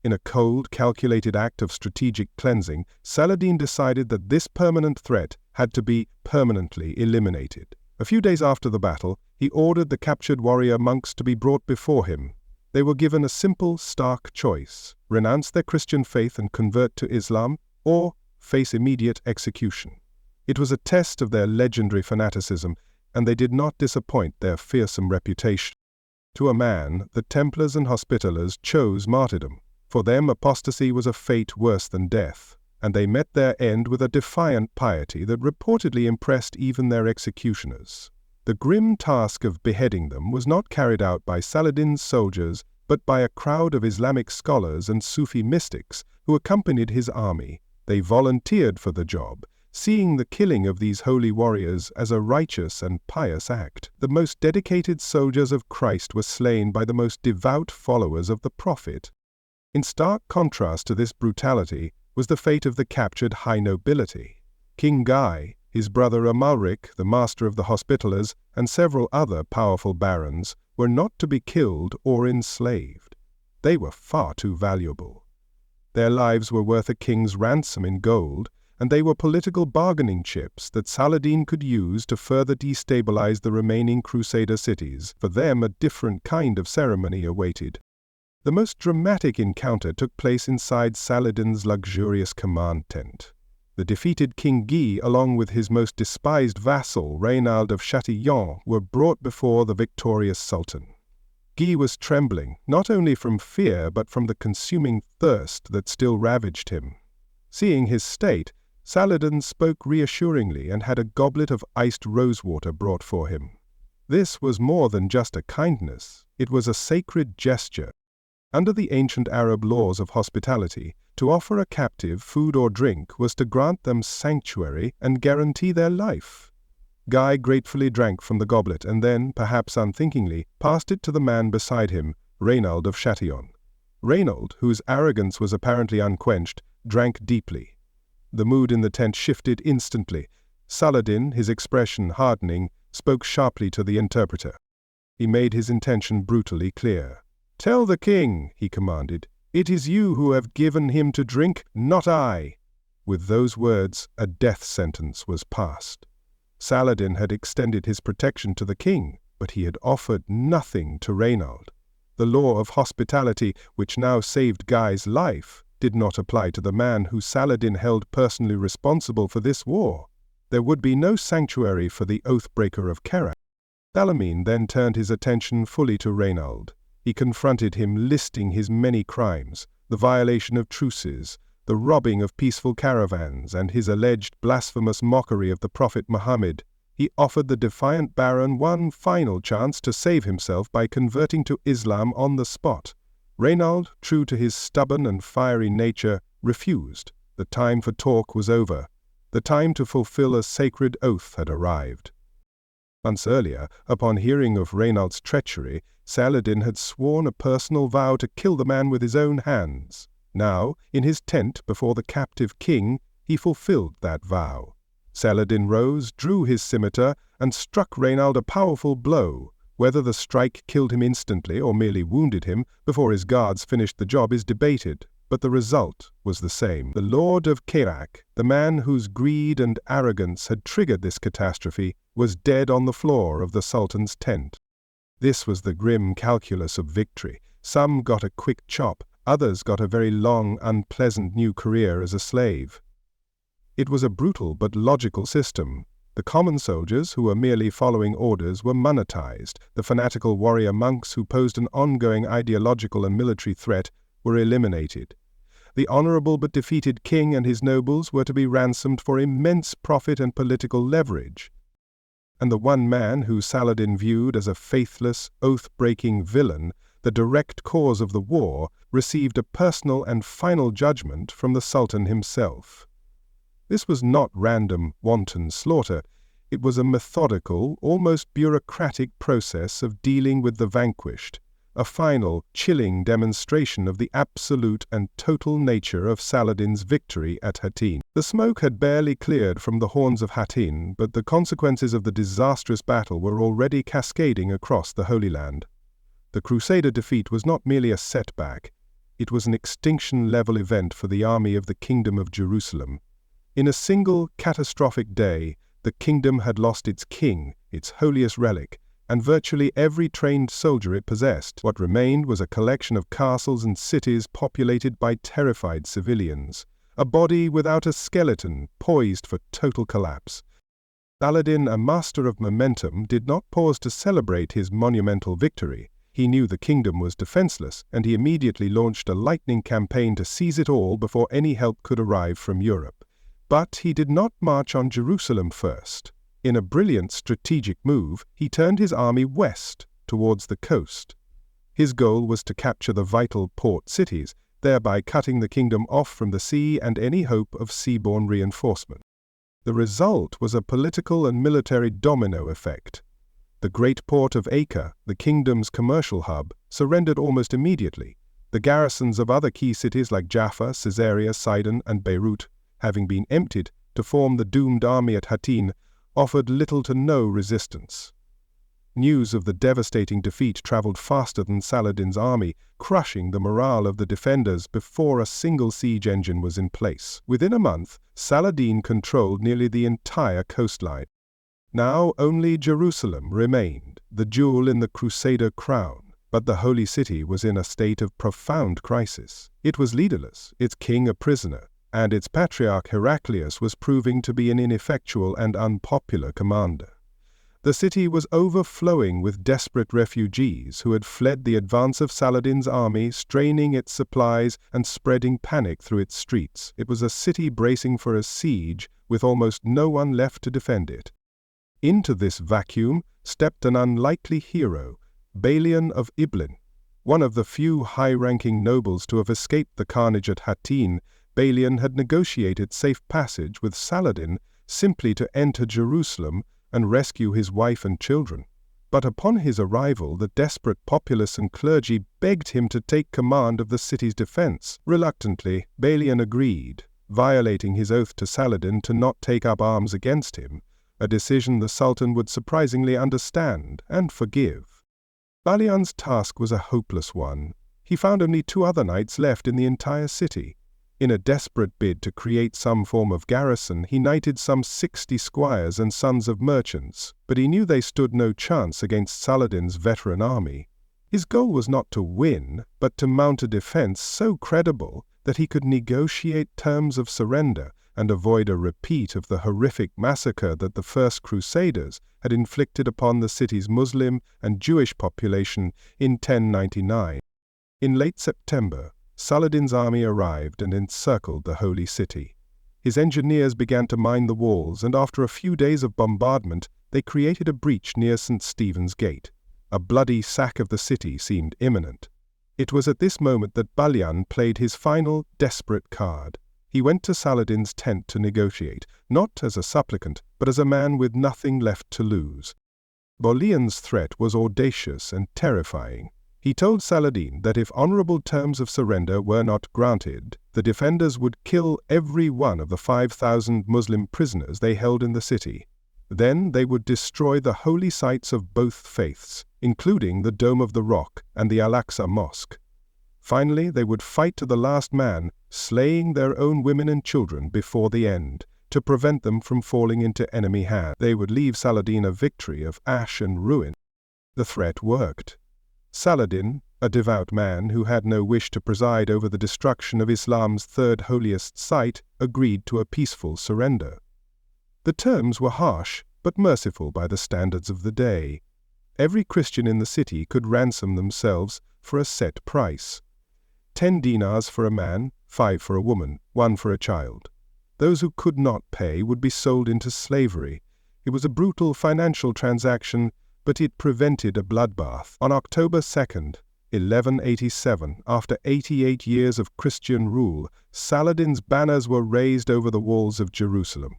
In a cold, calculated act of strategic cleansing, Saladin decided that this permanent threat had to be permanently eliminated. A few days after the battle, he ordered the captured warrior monks to be brought before him. They were given a simple, stark choice: renounce their Christian faith and convert to Islam, or face immediate execution. It was a test of their legendary fanaticism, and they did not disappoint their fearsome reputation. To a man, the Templars and Hospitallers chose martyrdom. For them, apostasy was a fate worse than death, and they met their end with a defiant piety that reportedly impressed even their executioners. The grim task of beheading them was not carried out by Saladin's soldiers, but by a crowd of Islamic scholars and Sufi mystics who accompanied his army. They volunteered for the job, seeing the killing of these holy warriors as a righteous and pious act. The most dedicated soldiers of Christ were slain by the most devout followers of the Prophet. In stark contrast to this brutality was the fate of the captured high nobility. King Guy, his brother Amalric, the master of the Hospitallers, and several other powerful barons were not to be killed or enslaved. They were far too valuable. Their lives were worth a king's ransom in gold, and they were political bargaining chips that Saladin could use to further destabilize the remaining Crusader cities. For them, a different kind of ceremony awaited. The most dramatic encounter took place inside Saladin's luxurious command tent. The defeated King Guy, along with his most despised vassal, Reynald of Châtillon, were brought before the victorious Sultan. Guy was trembling, not only from fear but from the consuming thirst that still ravaged him. Seeing his state, Saladin spoke reassuringly and had a goblet of iced rosewater brought for him. This was more than just a kindness, it was a sacred gesture. Under the ancient Arab laws of hospitality, to offer a captive food or drink was to grant them sanctuary and guarantee their life. Guy gratefully drank from the goblet and then, perhaps unthinkingly, passed it to the man beside him, Reynald of Chatillon. Reynald, whose arrogance was apparently unquenched, drank deeply. The mood in the tent shifted instantly. Saladin, his expression hardening, spoke sharply to the interpreter. He made his intention brutally clear. "Tell the king," he commanded, "it is you who have given him to drink, not I." With those words, a death sentence was passed. Saladin had extended his protection to the king, but he had offered nothing to Reynald. The law of hospitality, which now saved Guy's life, did not apply to the man who Saladin held personally responsible for this war. There would be no sanctuary for the oath-breaker of Kerak. Saladin then turned his attention fully to Reynald. He confronted him, listing his many crimes, the violation of truces, the robbing of peaceful caravans, and his alleged blasphemous mockery of the Prophet Muhammad. He offered the defiant baron one final chance to save himself by converting to Islam on the spot. Reynald, true to his stubborn and fiery nature, refused. The time for talk was over. The time to fulfill a sacred oath had arrived. Months earlier, upon hearing of Reynald's treachery, Saladin had sworn a personal vow to kill the man with his own hands. Now, in his tent before the captive king, he fulfilled that vow. Saladin rose, drew his scimitar, and struck Reynald a powerful blow. Whether the strike killed him instantly or merely wounded him before his guards finished the job is debated, but the result was the same. The Lord of Kerak, the man whose greed and arrogance had triggered this catastrophe, was dead on the floor of the Sultan's tent. This was the grim calculus of victory. Some got a quick chop, others got a very long, unpleasant new career as a slave. It was a brutal but logical system. The common soldiers, who were merely following orders, were monetized. The fanatical warrior monks who posed an ongoing ideological and military threat were eliminated. The honorable but defeated king and his nobles were to be ransomed for immense profit and political leverage. And the one man who Saladin viewed as a faithless, oath-breaking villain, the direct cause of the war, received a personal and final judgment from the Sultan himself. This was not random, wanton slaughter. It was a methodical, almost bureaucratic process of dealing with the vanquished, a final, chilling demonstration of the absolute and total nature of Saladin's victory at Hattin. The smoke had barely cleared from the horns of Hattin, but the consequences of the disastrous battle were already cascading across the Holy Land. The Crusader defeat was not merely a setback, it was an extinction-level event for the army of the Kingdom of Jerusalem. In a single, catastrophic day, the kingdom had lost its king, its holiest relic, and virtually every trained soldier it possessed. What remained was a collection of castles and cities populated by terrified civilians, a body without a skeleton, poised for total collapse. Saladin, a master of momentum, did not pause to celebrate his monumental victory. He knew the kingdom was defenseless, and he immediately launched a lightning campaign to seize it all before any help could arrive from Europe. But he did not march on Jerusalem first. In a brilliant strategic move, he turned his army west, towards the coast. His goal was to capture the vital port cities, thereby cutting the kingdom off from the sea and any hope of seaborne reinforcement. The result was a political and military domino effect. The great port of Acre, the kingdom's commercial hub, surrendered almost immediately. The garrisons of other key cities like Jaffa, Caesarea, Sidon, and Beirut, having been emptied to form the doomed army at Hattin, offered little to no resistance. News of the devastating defeat traveled faster than Saladin's army, crushing the morale of the defenders before a single siege engine was in place. Within a month, Saladin controlled nearly the entire coastline. Now only Jerusalem remained, the jewel in the Crusader crown. But the holy city was in a state of profound crisis. It was leaderless, its king a prisoner, and its patriarch Heraclius was proving to be an ineffectual and unpopular commander. The city was overflowing with desperate refugees who had fled the advance of Saladin's army, straining its supplies and spreading panic through its streets. It was a city bracing for a siege, with almost no one left to defend it. Into this vacuum stepped an unlikely hero, Balian of Ibelin. One of the few high-ranking nobles to have escaped the carnage at Hattin, Balian had negotiated safe passage with Saladin simply to enter Jerusalem and rescue his wife and children. But upon his arrival, the desperate populace and clergy begged him to take command of the city's defense. Reluctantly, Balian agreed, violating his oath to Saladin to not take up arms against him, a decision the Sultan would surprisingly understand and forgive. Balian's task was a hopeless one. He found only 2 other knights left in the entire city. In a desperate bid to create some form of garrison, he knighted some 60 squires and sons of merchants, but he knew they stood no chance against Saladin's veteran army. His goal was not to win, but to mount a defense so credible that he could negotiate terms of surrender and avoid a repeat of the horrific massacre that the first Crusaders had inflicted upon the city's Muslim and Jewish population in 1099. In late September, Saladin's army arrived and encircled the holy city. His engineers began to mine the walls, and after a few days of bombardment, they created a breach near St. Stephen's Gate. A bloody sack of the city seemed imminent. It was at this moment that Balian played his final, desperate card. He went to Saladin's tent to negotiate, not as a supplicant, but as a man with nothing left to lose. Balian's threat was audacious and terrifying. He told Saladin that if honorable terms of surrender were not granted, the defenders would kill every one of the 5,000 Muslim prisoners they held in the city. Then they would destroy the holy sites of both faiths, including the Dome of the Rock and the Al-Aqsa Mosque. Finally, they would fight to the last man, slaying their own women and children before the end, to prevent them from falling into enemy hands. They would leave Saladin a victory of ash and ruin. The threat worked. Saladin, a devout man who had no wish to preside over the destruction of Islam's third holiest site, agreed to a peaceful surrender. The terms were harsh, but merciful by the standards of the day. Every Christian in the city could ransom themselves for a set price. 10 dinars for a man, 5 for a woman, 1 for a child. Those who could not pay would be sold into slavery. It was a brutal financial transaction, but it prevented a bloodbath. On October 2nd, 1187, after 88 years of Christian rule, Saladin's banners were raised over the walls of Jerusalem.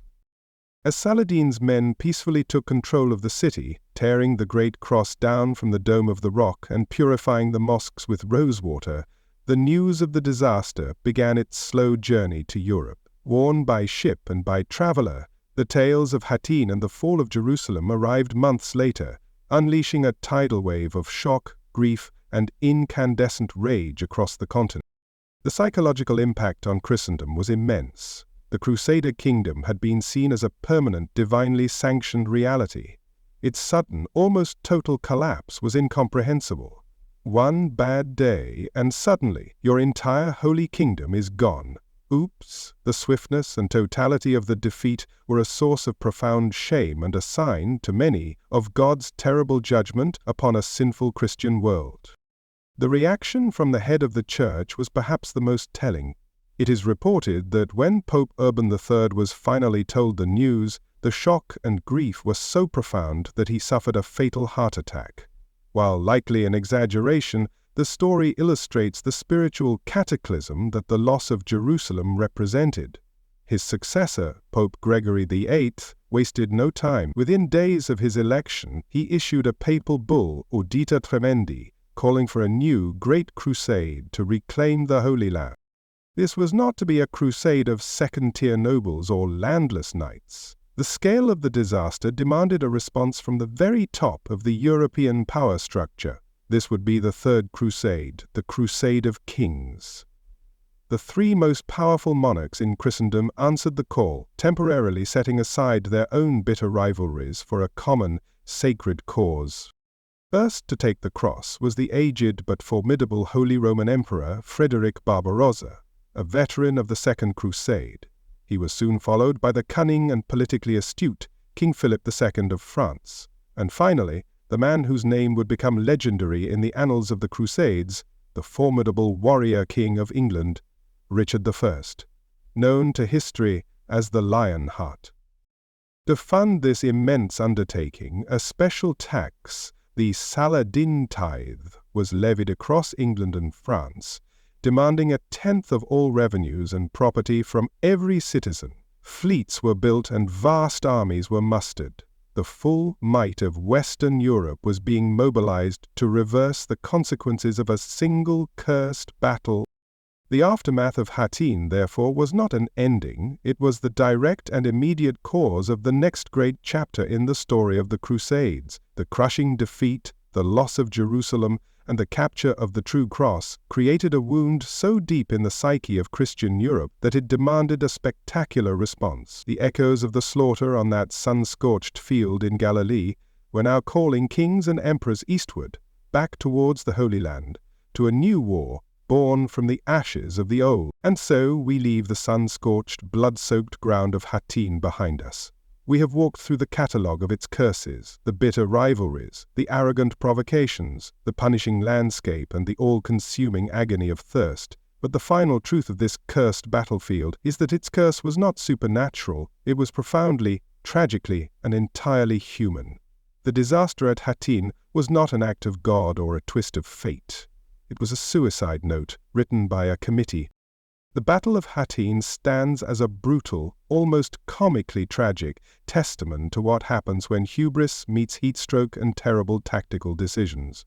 As Saladin's men peacefully took control of the city, tearing the Great Cross down from the Dome of the Rock and purifying the mosques with rosewater, the news of the disaster began its slow journey to Europe. Worn by ship and by traveler, the tales of Hattin and the fall of Jerusalem arrived months later, unleashing a tidal wave of shock, grief, and incandescent rage across the continent. The psychological impact on Christendom was immense. The Crusader kingdom had been seen as a permanent, divinely sanctioned reality. Its sudden, almost total collapse was incomprehensible. One bad day, and suddenly your entire holy kingdom is gone. Oops! The swiftness and totality of the defeat were a source of profound shame and a sign, to many, of God's terrible judgment upon a sinful Christian world. The reaction from the head of the Church was perhaps the most telling. It is reported that when Pope Urban III was finally told the news, the shock and grief were so profound that he suffered a fatal heart attack. While likely an exaggeration, the story illustrates the spiritual cataclysm that the loss of Jerusalem represented. His successor, Pope Gregory VIII, wasted no time. Within days of his election, he issued a papal bull, Audita Tremendi, calling for a new Great Crusade to reclaim the Holy Land. This was not to be a crusade of second-tier nobles or landless knights. The scale of the disaster demanded a response from the very top of the European power structure. This would be the Third Crusade, the Crusade of Kings. The 3 most powerful monarchs in Christendom answered the call, temporarily setting aside their own bitter rivalries for a common, sacred cause. First to take the cross was the aged but formidable Holy Roman Emperor Frederick Barbarossa, a veteran of the Second Crusade. He was soon followed by the cunning and politically astute King Philip II of France, and finally, the man whose name would become legendary in the annals of the Crusades, the formidable warrior king of England, Richard I, known to history as the Lionheart. To fund this immense undertaking, a special tax, the Saladin tithe, was levied across England and France, demanding 1/10 of all revenues and property from every citizen. Fleets were built and vast armies were mustered. The full might of Western Europe was being mobilized to reverse the consequences of a single cursed battle. The aftermath of Hattin, therefore, was not an ending, it was the direct and immediate cause of the next great chapter in the story of the Crusades. The crushing defeat, the loss of Jerusalem, and the capture of the true cross created a wound so deep in the psyche of Christian Europe that it demanded a spectacular response. The echoes of the slaughter on that sun-scorched field in Galilee were now calling kings and emperors eastward, back towards the Holy Land, to a new war born from the ashes of the old. And so we leave the sun-scorched, blood-soaked ground of Hattin behind us. We have walked through the catalogue of its curses, the bitter rivalries, the arrogant provocations, the punishing landscape, and the all-consuming agony of thirst. But the final truth of this cursed battlefield is that its curse was not supernatural, it was profoundly, tragically, and entirely human. The disaster at Hattin was not an act of God or a twist of fate. It was a suicide note written by a committee. The Battle of Hattin stands as a brutal, almost comically tragic, testament to what happens when hubris meets heatstroke and terrible tactical decisions.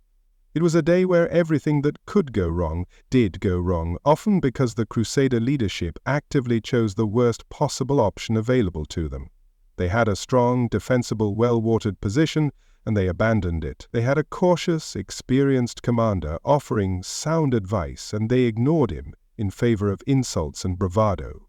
It was a day where everything that could go wrong did go wrong, often because the Crusader leadership actively chose the worst possible option available to them. They had a strong, defensible, well-watered position, and they abandoned it. They had a cautious, experienced commander offering sound advice, and they ignored him in favor of insults and bravado.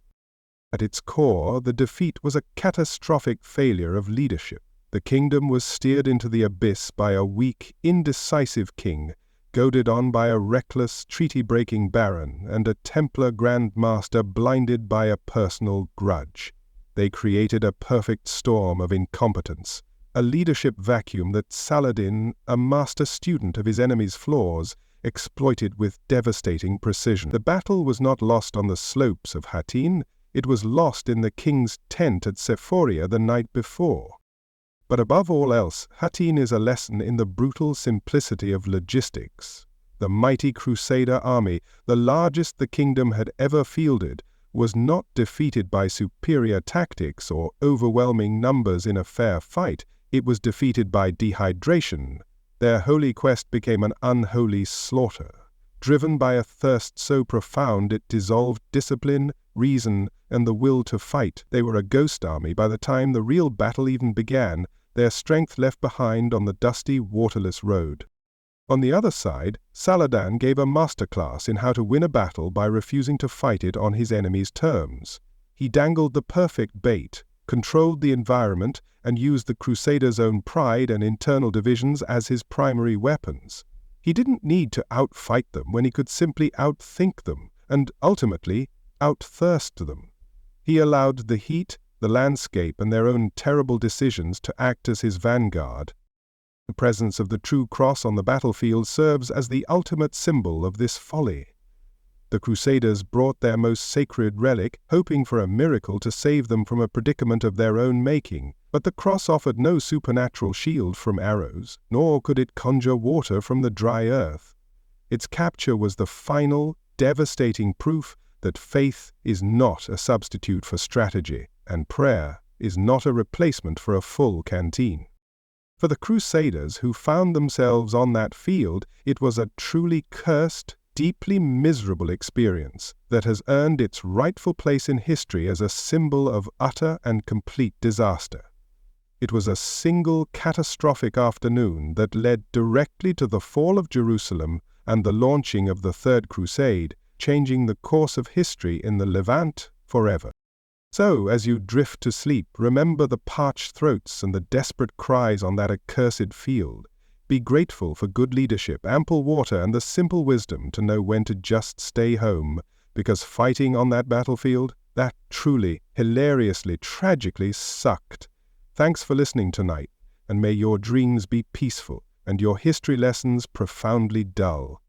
At its core, the defeat was a catastrophic failure of leadership. The kingdom was steered into the abyss by a weak, indecisive king, goaded on by a reckless, treaty-breaking baron, and a Templar Grand Master blinded by a personal grudge. They created a perfect storm of incompetence, a leadership vacuum that Saladin, a master student of his enemy's flaws, exploited with devastating precision. The battle was not lost on the slopes of Hattin, it was lost in the king's tent at Sephoria the night before. But above all else, Hattin is a lesson in the brutal simplicity of logistics. The mighty Crusader army, the largest the kingdom had ever fielded, was not defeated by superior tactics or overwhelming numbers in a fair fight. It was defeated by dehydration. Their holy quest became an unholy slaughter. Driven by a thirst so profound it dissolved discipline, reason, and the will to fight, they were a ghost army by the time the real battle even began, their strength left behind on the dusty, waterless road. On the other side, Saladin gave a masterclass in how to win a battle by refusing to fight it on his enemy's terms. He dangled the perfect bait, controlled the environment, and used the Crusaders' own pride and internal divisions as his primary weapons. He didn't need to outfight them when he could simply outthink them, and ultimately, outthirst them. He allowed the heat, the landscape, and their own terrible decisions to act as his vanguard. The presence of the true cross on the battlefield serves as the ultimate symbol of this folly. The Crusaders brought their most sacred relic, hoping for a miracle to save them from a predicament of their own making, but the cross offered no supernatural shield from arrows, nor could it conjure water from the dry earth. Its capture was the final, devastating proof that faith is not a substitute for strategy, and prayer is not a replacement for a full canteen. For the Crusaders who found themselves on that field, it was a truly cursed, deeply miserable experience that has earned its rightful place in history as a symbol of utter and complete disaster. It was a single catastrophic afternoon that led directly to the fall of Jerusalem and the launching of the Third Crusade, changing the course of history in the Levant forever. So, as you drift to sleep, remember the parched throats and the desperate cries on that accursed field. Be grateful for good leadership, ample water, and the simple wisdom to know when to just stay home, because fighting on that battlefield, that truly, hilariously, tragically sucked. Thanks for listening tonight, and may your dreams be peaceful and your history lessons profoundly dull.